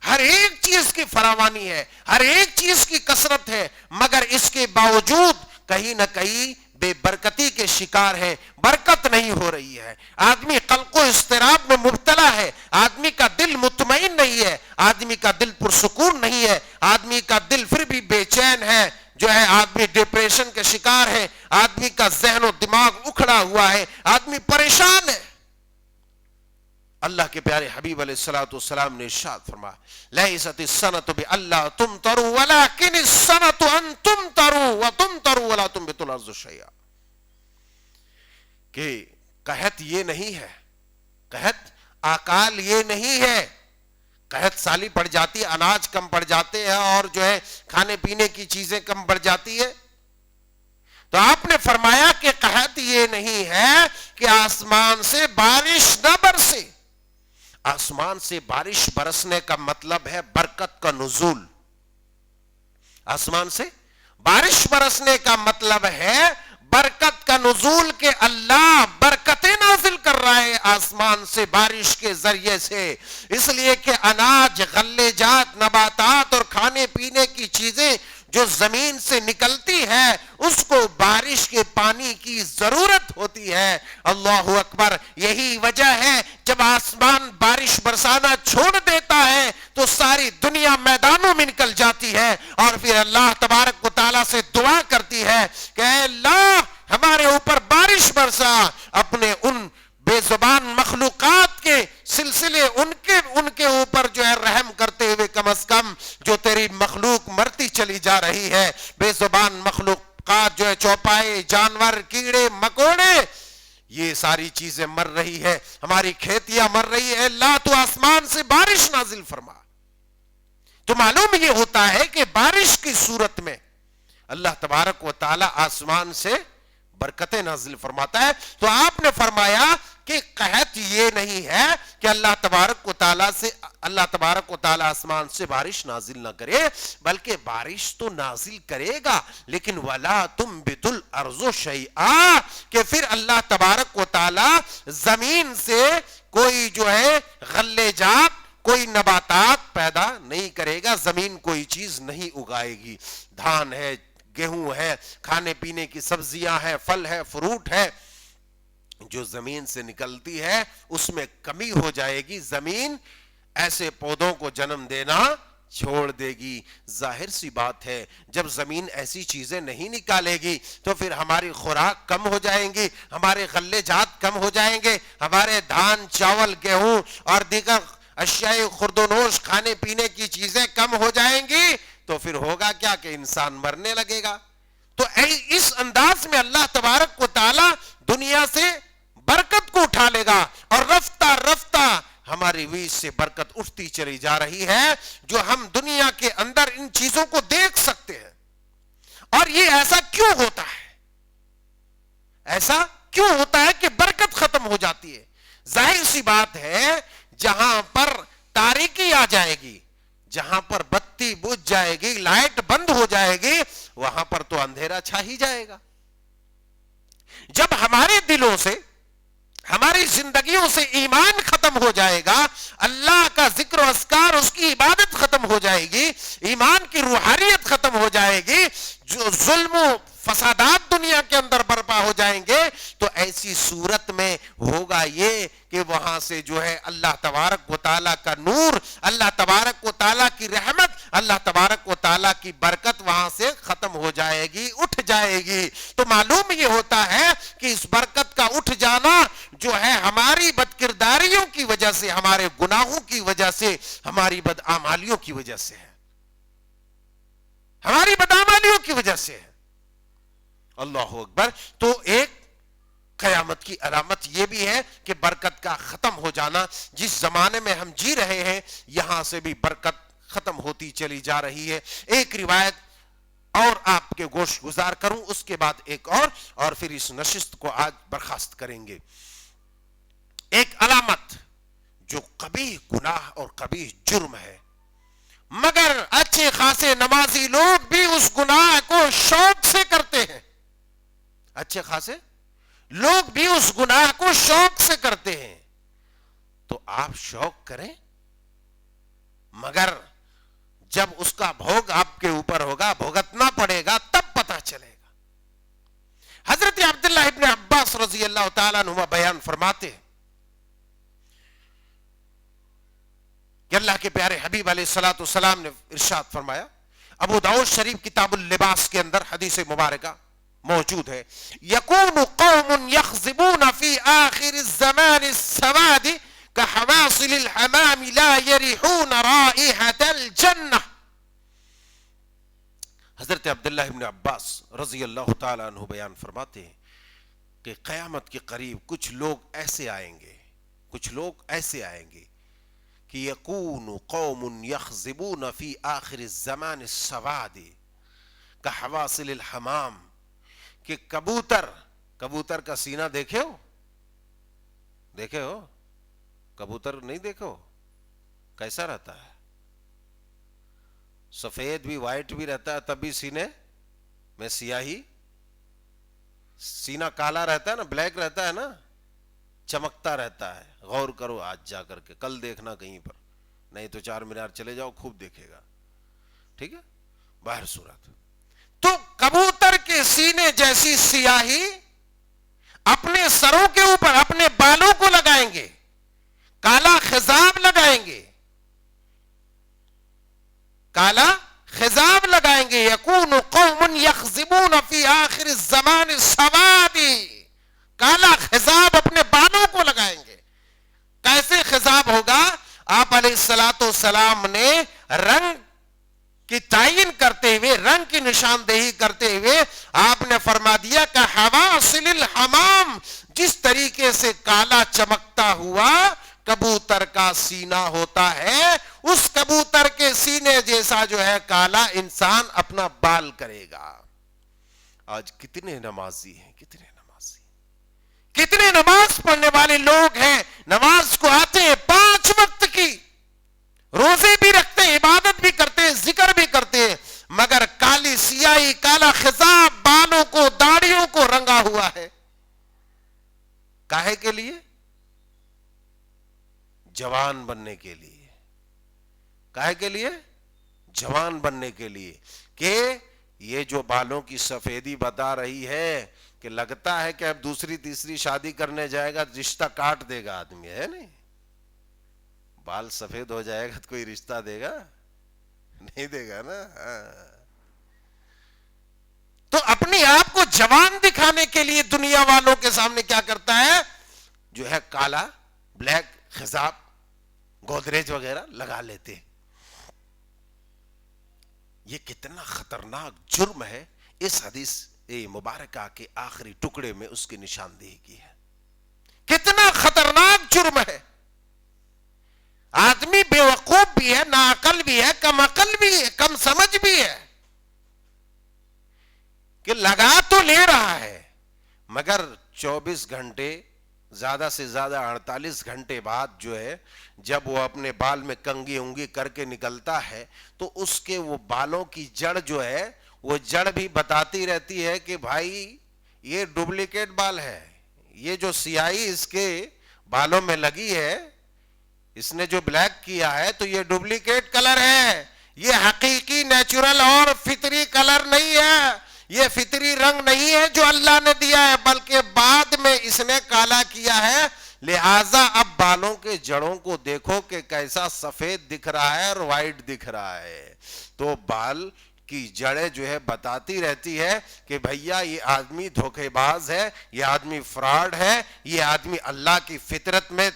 Speaker 2: ہر ایک چیز کی فراوانی ہے, ہر ایک چیز کی کثرت ہے, مگر اس کے باوجود کہیں نہ کہیں بے برکتی کے شکار ہے, برکت نہیں ہو رہی ہے. آدمی قلق و اضطراب میں مبتلا ہے, آدمی کا دل مطمئن نہیں ہے, آدمی کا دل پرسکون نہیں ہے, آدمی کا دل پھر بھی بے چین ہے, جو ہے آدمی ڈپریشن کے شکار ہے, آدمی کا ذہن و دماغ اکھڑا ہوا ہے, آدمی پریشان ہے. اللہ کے پیارے حبیب علیہ الصلوۃ والسلام نے ارشاد فرمایا, لیست السنۃ بألا تمطروا ولكن السنۃ ان تمطروا وتمطروا ولا تنبت الارض شیئا. کہ قحط یہ نہیں ہے, قحط اکال یہ نہیں ہے, قحط سالی پڑ جاتی ہے, اناج کم پڑ جاتے ہیں اور جو ہے کھانے پینے کی چیزیں کم پڑ جاتی ہے. تو آپ نے فرمایا کہ قحط یہ نہیں ہے کہ آسمان سے بارش نہ برسے. آسمان سے بارش برسنے کا مطلب ہے برکت کا نزول. آسمان سے بارش برسنے کا مطلب ہے برکت کا نزول, کہ اللہ برکتیں نازل کر رہا ہے آسمان سے بارش کے ذریعے سے. اس لیے کہ اناج, غلے جات, نباتات اور کھانے پینے کی چیزیں جو زمین سے نکلتی ہے اس کو بارش کے پانی کی ضرورت ہوتی ہے. اللہ اکبر. یہی وجہ ہے جب آسمان بارش برسانا چھوڑ دیتا ہے تو ساری دنیا میدانوں میں نکل جاتی ہے, اور پھر اللہ تبارک و تعالیٰ سے دعا کرتی ہے کہ اے اللہ ہمارے اوپر بارش برسا, اپنے ان بے زبان مخلوقات کے سلسلے ان کے اوپر جو ہے رحم کرتے ہوئے, کم از کم جو تیری مخلوق مرتی چلی جا رہی ہے, بے زبان مخلوقات جو ہے چوپائے, جانور, کیڑے مکوڑے, یہ ساری چیزیں مر رہی ہے, ہماری کھیتیاں مر رہی ہے, اللہ تو آسمان سے بارش نازل فرما. تو معلوم یہ ہوتا ہے کہ بارش کی صورت میں اللہ تبارک و تعالی آسمان سے برکتیں نازل فرماتا ہے. تو آپ نے فرمایا کہ قحط یہ نہیں ہے کہ اللہ تبارک و تعالی آسمان سے بارش نازل نہ کرے, بلکہ بارش تو نازل کرے گا, لیکن ولا تنبت الارض شیئا, کہ پھر اللہ تبارک و تعالی زمین سے کوئی جو ہے غلے جات, کوئی نباتات پیدا نہیں کرے گا, زمین کوئی چیز نہیں اگائے گی. دھان ہے, گیہوں ہے, کھانے پینے کی سبزیاں ہیں, پھل ہے, فروٹ ہے, جو زمین سے نکلتی ہے اس میں کمی ہو جائے گی، زمین ایسے پودوں کو جنم دینا چھوڑ دے گی۔ ظاہر سی بات ہے جب زمین ایسی چیزیں نہیں نکالے گی تو پھر ہماری خوراک کم ہو جائیں گی، ہمارے غلے جات کم ہو جائیں گے، ہمارے دھان چاول گیہوں اور دیگر اشیاء خوردونوش کھانے پینے کی چیزیں کم ہو جائیں گی، تو پھر ہوگا کیا کہ انسان مرنے لگے گا۔ تو اس انداز میں اللہ تبارک و تعالی دنیا سے برکت کو اٹھا لے گا، اور رفتہ رفتہ ہماری ویج سے برکت اٹھتی چلی جا رہی ہے، جو ہم دنیا کے اندر ان چیزوں کو دیکھ سکتے ہیں۔ اور یہ ایسا کیوں ہوتا ہے؟ ایسا کیوں ہوتا ہے کہ برکت ختم ہو جاتی ہے؟ ظاہر سی بات ہے جہاں پر تاریکی آ جائے گی، جہاں پر بتی بجھ جائے گی، لائٹ بند ہو جائے گی، وہاں پر تو اندھیرا چھا ہی جائے گا۔ جب ہمارے دلوں سے، ہماری زندگیوں سے ایمان ختم ہو جائے گا، اللہ کا ذکر و اذکار، اس کی عبادت ختم ہو جائے گی، ایمان کی روحانیت ختم ہو جائے گی، جو ظلم و فسادات دنیا کے اندر برپا ہو جائیں گے، تو ایسی صورت میں ہوگا یہ کہ وہاں سے جو ہے اللہ تبارک و تعالیٰ کا نور، اللہ تبارک و تعالیٰ کی رحمت، اللہ تبارک و تعالیٰ کی برکت وہاں سے ختم ہو جائے گی، اٹھ جائے گی۔ تو معلوم یہ ہوتا ہے کہ اس برکت کا اٹھ جانا جو ہے ہماری بدکرداریوں کی وجہ سے، ہمارے گناہوں کی وجہ سے، ہماری بدعمالیوں کی وجہ سے ہے، ہماری بدعمالیوں کی وجہ سے ہے۔ اللہ اکبر۔ تو ایک قیامت کی علامت یہ بھی ہے کہ برکت کا ختم ہو جانا۔ جس زمانے میں ہم جی رہے ہیں یہاں سے بھی برکت ختم ہوتی چلی جا رہی ہے۔ ایک روایت اور آپ کے گوش گزار کروں، اس کے بعد ایک اور پھر اس نشست کو آج برخاست کریں گے۔ ایک علامت جو قبیح گناہ اور قبیح جرم ہے، مگر اچھے خاصے نمازی لوگ بھی اس گناہ کو شوق سے کرتے ہیں، اچھے خاصے لوگ بھی اس گناہ کو شوق سے کرتے ہیں۔ تو آپ شوق کریں، مگر جب اس کا بھوگ آپ کے اوپر ہوگا، بھگتنا پڑے گا، تب پتہ چلے گا۔ حضرت عبداللہ ابن عباس رضی اللہ تعالیٰ عنہما بیان فرماتے ہیں کہ اللہ کے پیارے حبیب علیہ الصلوۃ والسلام نے ارشاد فرمایا، ابو داؤد شریف کتاب اللباس کے اندر حدیث مبارکہ موجود ہے، یکون قوم یخزبون فی آخر الزمان السواد کحواصل الحمام لا یریحون رائحة الجنہ۔ حضرت عبداللہ ابن عباس رضی اللہ تعالیٰ عنہ بیان فرماتے ہیں کہ قیامت کے قریب کچھ لوگ ایسے آئیں گے، کچھ لوگ ایسے آئیں گے کہ یکون قوم یخزبون فی آخر الزمان السواد کحواصل الحمام، کہ کبوتر کا سینہ دیکھے ہو کبوتر نہیں دیکھو کیسا رہتا ہے، سفید بھی وائٹ بھی رہتا ہے، تب بھی سینے میں سیاہی، سینہ کالا رہتا ہے نا، بلیک رہتا ہے نا، چمکتا رہتا ہے۔ غور کرو آج جا کر کے، کل دیکھنا کہیں پر، نہیں تو چار مینار چلے جاؤ، خوب دیکھے گا، ٹھیک ہے۔ باہر صورت تو کبوتر کے سینے جیسی سیاہی اپنے سروں کے اوپر، اپنے بالوں کو لگائیں گے، کالا خضاب لگائیں گے، کالا خضاب لگائیں گے۔ یکون قوم یخزبون فی آخر الزمان السواد، کالا خضاب اپنے بالوں کو لگائیں گے۔ کیسے خضاب ہوگا؟ آپ علیہ الصلوۃ والسلام نے رنگ کی تعین کرتے ہوئے، رنگ کی نشاندہی کرتے ہوئے آپ نے فرما دیا کہ حواصل الحمام، جس طریقے سے کالا چمکتا ہوا کبوتر کا سینہ ہوتا ہے، اس کبوتر کے سینے جیسا جو ہے کالا انسان اپنا بال کرے گا۔ آج کتنے نمازی ہیں، کتنے نماز پڑھنے والے لوگ ہیں، نماز کو آتے ہیں 5 وقت کی، روزے بھی رکھتے ہیں، عبادت بھی کرتے ہیں، ذکر بھی کرتے ہیں، مگر کالی سیاہی، کالا خضاب بالوں کو، داڑھیوں کو رنگا ہوا ہے۔ کاہے کے لیے؟ جوان بننے کے لیے۔ کاہے کے لیے؟ جوان بننے کے لیے، کہ یہ جو بالوں کی سفیدی بتا رہی ہے کہ لگتا ہے کہ اب دوسری تیسری شادی کرنے جائے گا رشتہ کاٹ دے گا آدمی، ہے نہیں؟ بال سفید ہو جائے گا تو کوئی رشتہ دے گا؟ نہیں دے گا نا. تو اپنی آپ کو جوان دکھانے کے لیے دنیا والوں کے سامنے کیا کرتا ہے؟ جو ہے کالا، بلیک، خضاب، گودریج وغیرہ لگا لیتے. یہ کتنا خطرناک جرم ہے. اس حدیث مبارکہ کے آخری ٹکڑے میں اس کی نشاندہی کی ہے. کتنا خطرناک جرم ہے. آدمی بیوقوف بھی ہے، ناعقل بھی ہے، کم عقل بھی ہے، کم سمجھ بھی ہے کہ لگا تو لے رہا ہے مگر 24 گھنٹے زیادہ سے زیادہ 48 گھنٹے بعد جو ہے جب وہ اپنے بال میں کنگھی انگھی کر کے نکلتا ہے تو اس کے وہ بالوں کی جڑ جو ہے وہ جڑ بھی بتاتی رہتی ہے کہ بھائی یہ ڈپلیکیٹ بال ہے، یہ جو سیاہی اس کے بالوں میں لگی ہے، اس نے جو بلیک کیا ہے تو یہ ڈپلیکیٹ کلر ہے، یہ حقیقی نیچرل اور فطری کلر نہیں ہے، یہ فطری رنگ نہیں ہے جو اللہ نے دیا ہے، بلکہ بعد میں اس نے کالا کیا ہے. لہذا اب بالوں کے جڑوں کو دیکھو کہ کیسا سفید دکھ رہا ہے اور وائٹ دکھ رہا ہے. تو بال کی جڑیں جو ہے بتاتی رہتی ہے کہ بھیا یہ آدمی دھوکے باز ہے، یہ آدمی فراڈ ہے، یہ آدمی اللہ کی فطرت میں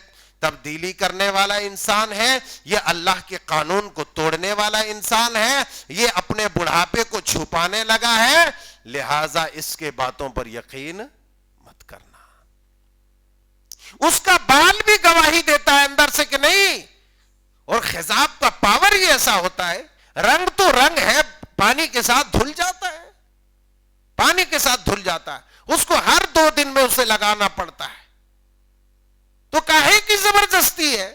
Speaker 2: تبدیلی کرنے والا انسان ہے، یہ اللہ کے قانون کو توڑنے والا انسان ہے، یہ اپنے بڑھاپے کو چھپانے لگا ہے. لہذا اس کے باتوں پر یقین مت کرنا. اس کا بال بھی گواہی دیتا ہے اندر سے کہ نہیں. اور خضاب کا پاور ہی ایسا ہوتا ہے، رنگ تو رنگ ہے، پانی کے ساتھ دھل جاتا ہے، پانی کے ساتھ دھل جاتا ہے، اس کو ہر 2 دن میں اسے لگانا پڑتا ہے. تو کاہے کی زبردستی ہے؟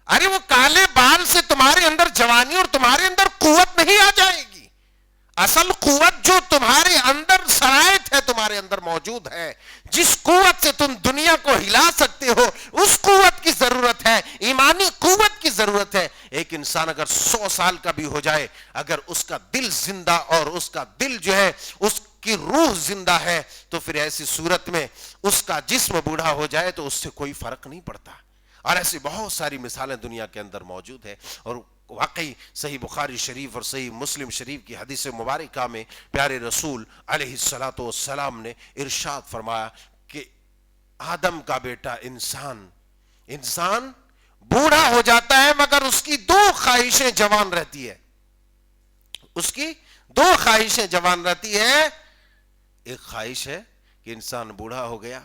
Speaker 2: ارے وہ کالے بال سے تمہارے اندر جوانی اور تمہارے اندر قوت نہیں آ جائے گی. اصل قوت جو تمہارے اندر صلاحیت ہے تمہارے اندر موجود ہے، جس قوت سے تم دنیا کو ہلا سکتے ہو، اس قوت کی ضرورت ہے، ایمانی قوت کی ضرورت ہے. ایک انسان اگر 100 سال کا بھی ہو جائے، اگر اس کا دل زندہ اور اس کا دل جو ہے اس کی روح زندہ ہے تو پھر ایسی صورت میں اس کا جسم بوڑھا ہو جائے تو اس سے کوئی فرق نہیں پڑتا. اور ایسی بہت ساری مثالیں دنیا کے اندر موجود ہیں. اور واقعی صحیح بخاری شریف اور صحیح مسلم شریف کی حدیث مبارکہ میں پیارے رسول علیہ الصلوۃ والسلام نے ارشاد فرمایا کہ آدم کا بیٹا انسان بوڑھا ہو جاتا ہے مگر اس کی 2 خواہشیں جوان رہتی ہے. اس کی 2 خواہشیں جوان رہتی ہے. ایک خواہش ہے کہ انسان بوڑھا ہو گیا،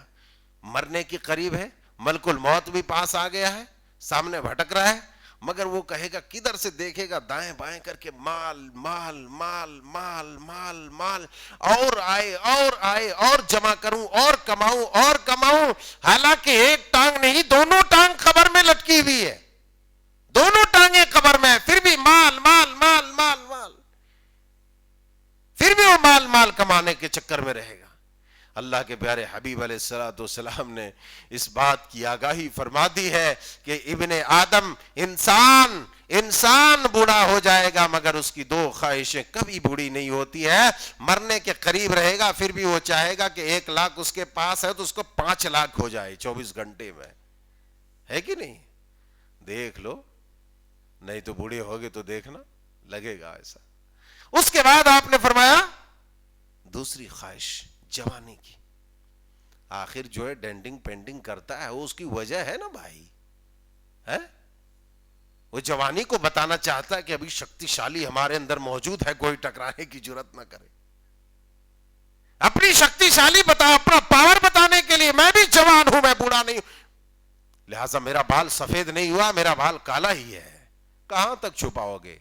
Speaker 2: مرنے کے قریب ہے، ملک الموت بھی پاس آ گیا ہے، سامنے بھٹک رہا ہے، مگر وہ کہے گا کدھر سے دیکھے گا دائیں بائیں کر کے مال مال مال مال مال مال، اور آئے اور جمع کروں اور کماؤں. حالانکہ ایک ٹانگ نہیں، دونوں ٹانگ قبر میں لٹکی ہوئی ہے، دونوں ٹانگیں قبر میں، پھر بھی مال مال مال مال مال، پھر بھی وہ مال کمانے کے چکر میں رہے گا. اللہ کے پیارے حبیب علیہ الصلوۃ والسلام نے اس بات کی آگاہی فرما دی ہے کہ ابن آدم انسان بوڑھا ہو جائے گا مگر اس کی 2 خواہشیں کبھی بوڑھی نہیں ہوتی ہے. مرنے کے قریب رہے گا پھر بھی وہ چاہے گا کہ 1 لاکھ اس کے پاس ہے تو اس کو 5 لاکھ ہو جائے 24 گھنٹے میں، ہے کہ نہیں؟ دیکھ لو، نہیں تو بوڑھے ہوگے تو دیکھنا لگے گا ایسا. اس کے بعد آپ نے فرمایا دوسری خواہش جوانی کی. آخر جو ہے ڈینڈنگ پینڈنگ کرتا ہے وہ اس کی وجہ ہے نا بھائی، ہے وہ جوانی کو بتانا چاہتا ہے کہ ابھی شکتیشالی ہمارے اندر موجود ہے، کوئی ٹکرانے کی جرات نہ کرے. اپنی شکتیشالی اپنا پاور بتانے کے لیے میں بھی جوان ہوں، میں بوڑھا نہیں ہوں، لہذا میرا بال سفید نہیں ہوا، میرا بال کالا ہی ہے. کہاں تک چھپاؤ گے؟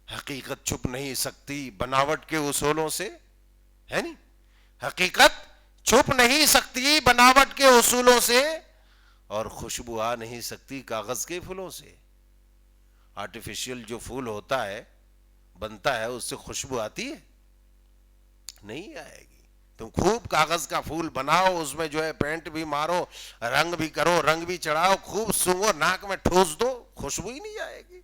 Speaker 2: حقیقت چھپ نہیں سکتی بناوٹ کے اصولوں سے، ہے نہیں؟ حقیقت چھپ نہیں سکتی بناوٹ کے اصولوں سے، اور خوشبو آ نہیں سکتی کاغذ کے پھولوں سے. آرٹیفیشل جو پھول ہوتا ہے بنتا ہے اس سے خوشبو آتی ہے؟ نہیں آئے گی. تم خوب کاغذ کا پھول بناؤ، اس میں جو ہے پینٹ بھی مارو، رنگ بھی کرو، رنگ بھی چڑھاؤ، خوب سونگو، ناک میں ٹھوس دو، خوشبو ہی نہیں آئے گی.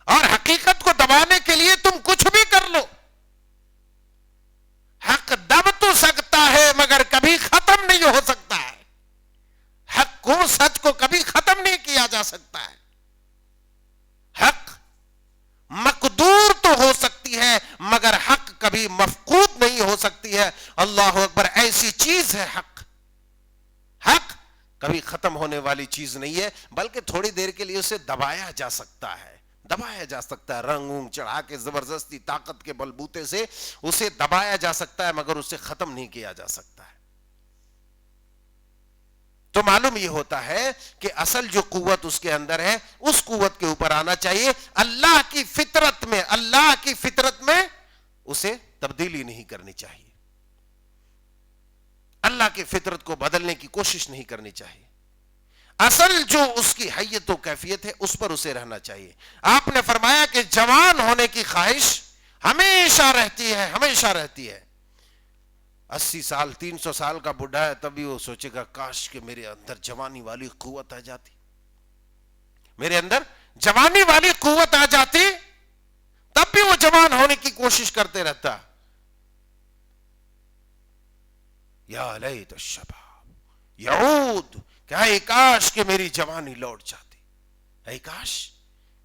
Speaker 2: اور حقیقت کو دبانے کے لیے تم کچھ بھی کر لو. حق دب تو سکتا ہے مگر کبھی ختم نہیں ہو سکتا ہے. حق کو، سچ کو کبھی ختم نہیں کیا جا سکتا ہے. حق مقدور تو ہو سکتی ہے مگر حق کبھی مفقود نہیں ہو سکتی ہے. اللہ اکبر. ایسی چیز ہے حق. حق کبھی ختم ہونے والی چیز نہیں ہے، بلکہ تھوڑی دیر کے لیے اسے دبایا جا سکتا ہے. دبایا جا سکتا ہے، رنگ اونگ چڑھا کے زبردستی طاقت کے بلبوتے سے اسے دبایا جا سکتا ہے، مگر اسے ختم نہیں کیا جا سکتا ہے. تو معلوم یہ ہوتا ہے کہ اصل جو قوت اس کے اندر ہے اس قوت کے اوپر آنا چاہیے. اللہ کی فطرت میں اسے تبدیلی نہیں کرنی چاہیے. اللہ کی فطرت کو بدلنے کی کوشش نہیں کرنی چاہیے. اصل جو اس کی حیت و کیفیت ہے اس پر اسے رہنا چاہیے. آپ نے فرمایا کہ جوان ہونے کی خواہش ہمیشہ رہتی ہے، ہمیشہ رہتی ہے. 80 سال 300 سال کا بڈھا ہے تب بھی وہ سوچے گا کاش کہ میرے اندر جوانی والی قوت آ جاتی، میرے اندر جوانی والی قوت آ جاتی، تب بھی وہ جوان ہونے کی کوشش کرتے رہتا. یا لیت الشباب یعود، کہ اے کاش کہ میری جوانی لوٹ جاتی، اے کاش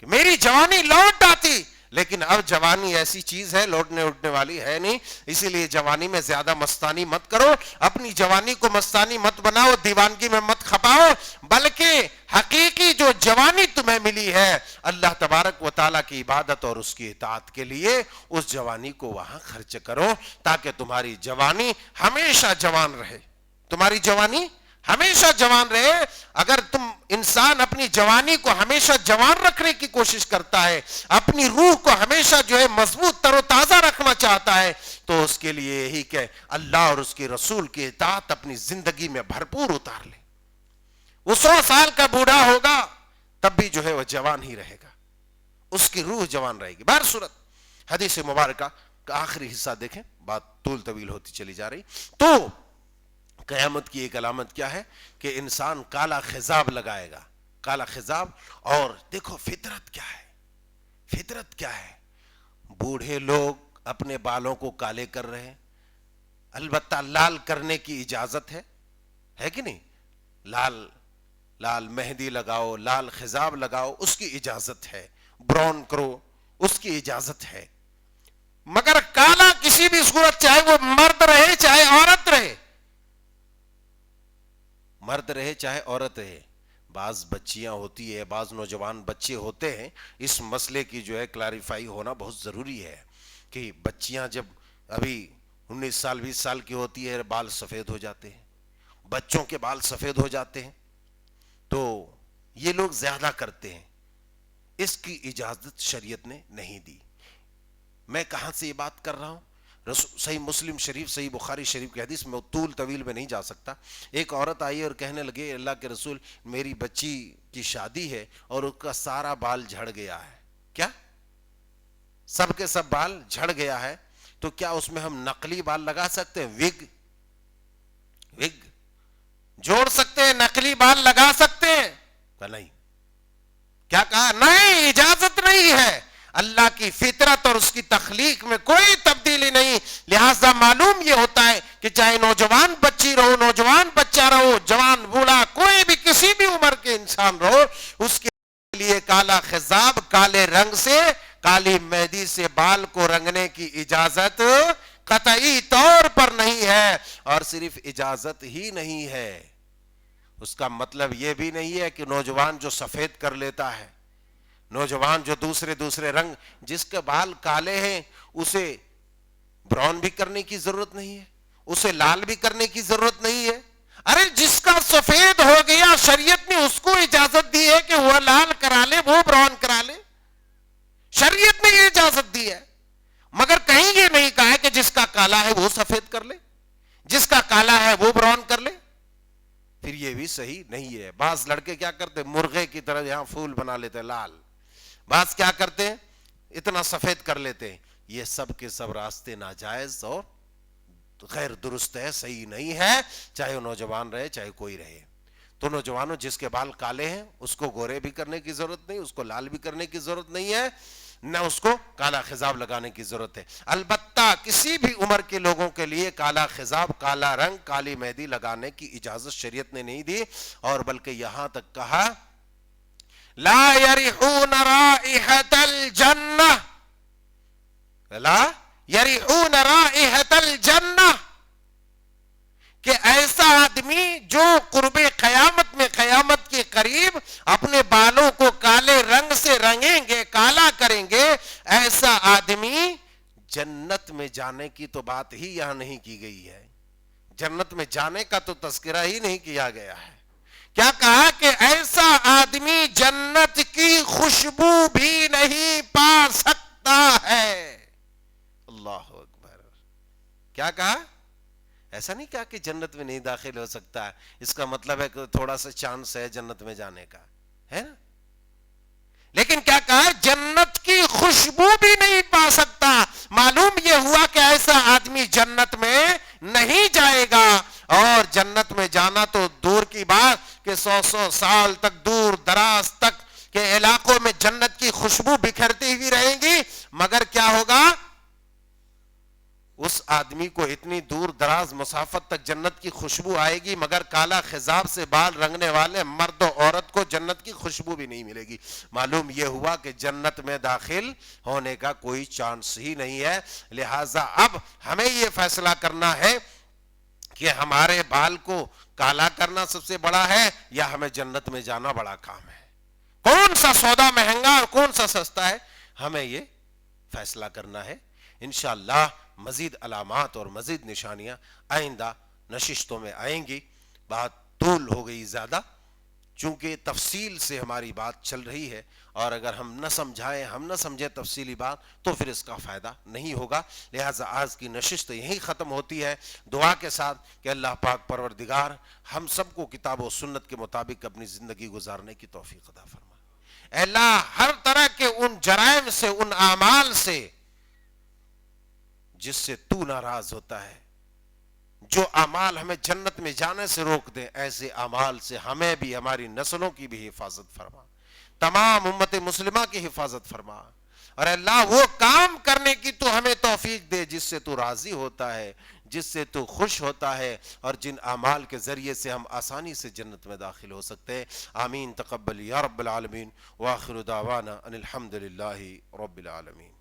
Speaker 2: کہ میری جوانی لوٹ آتی. لیکن اب جوانی ایسی چیز ہے لوٹنے اٹھنے والی ہے نہیں، اسی لیے جوانی میں زیادہ مستانی مت کرو. اپنی جوانی کو مستانی مت بناؤ، دیوانگی میں مت کھپاؤ، بلکہ حقیقی جو جوانی تمہیں ملی ہے اللہ تبارک و تعالیٰ کی عبادت اور اس کی اطاعت کے لیے، اس جوانی کو وہاں خرچ کرو تاکہ تمہاری جوانی ہمیشہ جوان رہے. تمہاری جوانی ہمیشہ جوان رہے. اگر تم انسان اپنی جوانی کو ہمیشہ جوان رکھنے کی کوشش کرتا ہے، اپنی روح کو ہمیشہ جو ہے مضبوط تر و تازہ رکھنا چاہتا ہے، تو اس کے لیے یہی کہ اللہ اور اس کے رسول کی اطاعت اپنی زندگی میں بھرپور اتار لے. وہ 100 سال کا بوڑھا ہوگا تب بھی جو ہے وہ جوان ہی رہے گا، اس کی روح جوان رہے گی. بہر صورت حدیث مبارکہ کا آخری حصہ دیکھیں، بات طول طویل ہوتی چلی جا رہی. تو قیامت کی ایک علامت کیا ہے کہ انسان کالا خضاب لگائے گا. کالا خضاب. اور دیکھو فطرت کیا ہے، فطرت کیا ہے. بوڑھے لوگ اپنے بالوں کو کالے کر رہے ہیں، البتہ لال کرنے کی اجازت ہے کہ نہیں؟ لال مہندی لگاؤ، لال خضاب لگاؤ، اس کی اجازت ہے. براؤن کرو، اس کی اجازت ہے. مگر کالا کسی بھی صورت، چاہے وہ مرد رہے چاہے عورت رہے، مرد رہے چاہے عورت رہے. بعض بچیاں ہوتی ہے، بعض نوجوان بچے ہوتے ہیں. اس مسئلے کی جو ہے کلیریفائی ہونا بہت ضروری ہے کہ بچیاں جب ابھی 19 سال 20 سال کی ہوتی ہے بال سفید ہو جاتے ہیں، بچوں کے بال سفید ہو جاتے ہیں. تو یہ لوگ زیادہ کرتے ہیں، اس کی اجازت شریعت نے نہیں دی. میں کہاں سے یہ بات کر رہا ہوں؟ صحیح مسلم شریف، صحیح بخاری شریف کی حدیث میں طول طویل میں نہیں جا سکتا. ایک عورت آئی اور کہنے لگے اللہ کے رسول میری بچی کی شادی ہے اور اس کا سارا بال جھڑ گیا ہے. کیا؟ سب کے سب بال جھڑ گیا ہے، تو کیا اس میں ہم نقلی بال لگا سکتے ہیں؟ وگ جوڑ سکتے ہیں، نقلی بال لگا سکتے ہیں؟ نہیں. کیا کہا؟ نہیں، اجازت نہیں ہے. اللہ کی فطرت اور اس کی تخلیق میں کوئی تبدیلی نہیں. لہذا معلوم یہ ہوتا ہے کہ چاہے نوجوان بچی رہو، نوجوان بچہ رہو، جوان بوڑھا، کوئی بھی کسی بھی عمر کے انسان رہو، اس کے لیے کالا خضاب، کالے رنگ سے، کالی مہندی سے بال کو رنگنے کی اجازت قطعی طور پر نہیں ہے. اور صرف اجازت ہی نہیں ہے، اس کا مطلب یہ بھی نہیں ہے کہ نوجوان جو سفید کر لیتا ہے، نوجوان جو دوسرے رنگ، جس کے بال کالے ہیں اسے براؤن بھی کرنے کی ضرورت نہیں ہے، اسے لال بھی کرنے کی ضرورت نہیں ہے. ارے جس کا سفید ہو گیا شریعت نے اس کو اجازت دی ہے کہ وہ لال کرا لے، وہ براؤن کرا لے. شریعت نے یہ اجازت دی ہے، مگر کہیں یہ نہیں کہا ہے کہ جس کا کالا ہے وہ سفید کر لے، جس کا کالا ہے وہ براؤن کر لے. پھر یہ بھی صحیح نہیں ہے. بعض لڑکے کیا کرتے، مرغے کی طرح یہاں پھول بنا لیتے لال، بعض کیا کرتے ہیں اتنا سفید کر لیتے ہیں. یہ سب کے سب راستے ناجائز اور غیر درست ہے، صحیح نہیں ہے، چاہے وہ نوجوان رہے چاہے کوئی رہے. تو نوجوانوں جس کے بال کالے ہیں اس کو گورے بھی کرنے کی ضرورت نہیں، اس کو لال بھی کرنے کی ضرورت نہیں ہے، نہ اس کو کالا خضاب لگانے کی ضرورت ہے۔ البتہ کسی بھی عمر کے لوگوں کے لیے کالا خضاب، کالا رنگ، کالی مہندی لگانے کی اجازت شریعت نے نہیں دی، اور بلکہ یہاں تک کہا لا یریحون رائحۃ الجنہ، لا یریحون رائحۃ الجنہ، کہ ایسا آدمی جو قرب قیامت میں قیامت کے قریب اپنے بالوں کو کالے رنگ سے رنگیں گے، کالا کریں گے، ایسا آدمی جنت میں جانے کی تو بات ہی یہاں نہیں کی گئی ہے، جنت میں جانے کا تو تذکرہ ہی نہیں کیا گیا ہے۔ کیا کہا کہ ایسا آدمی جنت کی خوشبو بھی نہیں پا سکتا ہے۔ اللہ اکبر، کیا کہا؟ ایسا نہیں کہا کہ جنت میں نہیں داخل ہو سکتا ہے، اس کا مطلب ہے کہ تھوڑا سا چانس ہے جنت میں جانے کا، ہے نا؟ لیکن کیا کہا؟ جنت کی خوشبو بھی نہیں پا سکتا۔ معلوم یہ ہوا کہ ایسا آدمی جنت میں نہیں جائے گا، اور جنت میں جانا تو دور کی بات کہ 100 سال تک دور دراز تک کے علاقوں میں جنت کی خوشبو بکھرتی ہوئی رہیں گی، مگر کیا ہوگا؟ اس آدمی کو اتنی دور دراز مسافت تک جنت کی خوشبو آئے گی، مگر کالا خضاب سے بال رنگنے والے مرد و عورت کو جنت کی خوشبو بھی نہیں ملے گی۔ معلوم یہ ہوا کہ جنت میں داخل ہونے کا کوئی چانس ہی نہیں ہے۔ لہٰذا اب ہمیں یہ فیصلہ کرنا ہے کہ ہمارے بال کو کالا کرنا سب سے بڑا ہے یا ہمیں جنت میں جانا بڑا کام ہے؟ کون سا سودا مہنگا اور کون سا سستا ہے؟ ہمیں یہ فیصلہ کرنا ہے۔ انشاءاللہ مزید علامات اور مزید نشانیاں آئندہ نشستوں میں آئیں گی۔ بات طول ہو گئی زیادہ، چونکہ تفصیل سے ہماری بات چل رہی ہے، اور اگر ہم نہ سمجھائیں، ہم نہ سمجھیں تفصیلی بات، تو پھر اس کا فائدہ نہیں ہوگا۔ لہٰذا آج کی نشست یہیں ختم ہوتی ہے، دعا کے ساتھ کہ اللہ پاک پروردگار ہم سب کو کتاب و سنت کے مطابق اپنی زندگی گزارنے کی توفیق عطا فرمائے۔ اے اللہ، ہر طرح کے ان جرائم سے، ان اعمال سے جس سے تو ناراض ہوتا ہے، جو اعمال ہمیں جنت میں جانے سے روک دیں، ایسے اعمال سے ہمیں بھی، ہماری نسلوں کی بھی حفاظت فرما، تمام امت مسلمہ کی حفاظت فرما، اور اللہ وہ کام کرنے کی تو ہمیں توفیق دے جس سے تو راضی ہوتا ہے، جس سے تو خوش ہوتا ہے، اور جن اعمال کے ذریعے سے ہم آسانی سے جنت میں داخل ہو سکتے ہیں۔ آمین تقبل یا رب العالمین، وآخر دعوانا ان الحمد للہ رب العالمین۔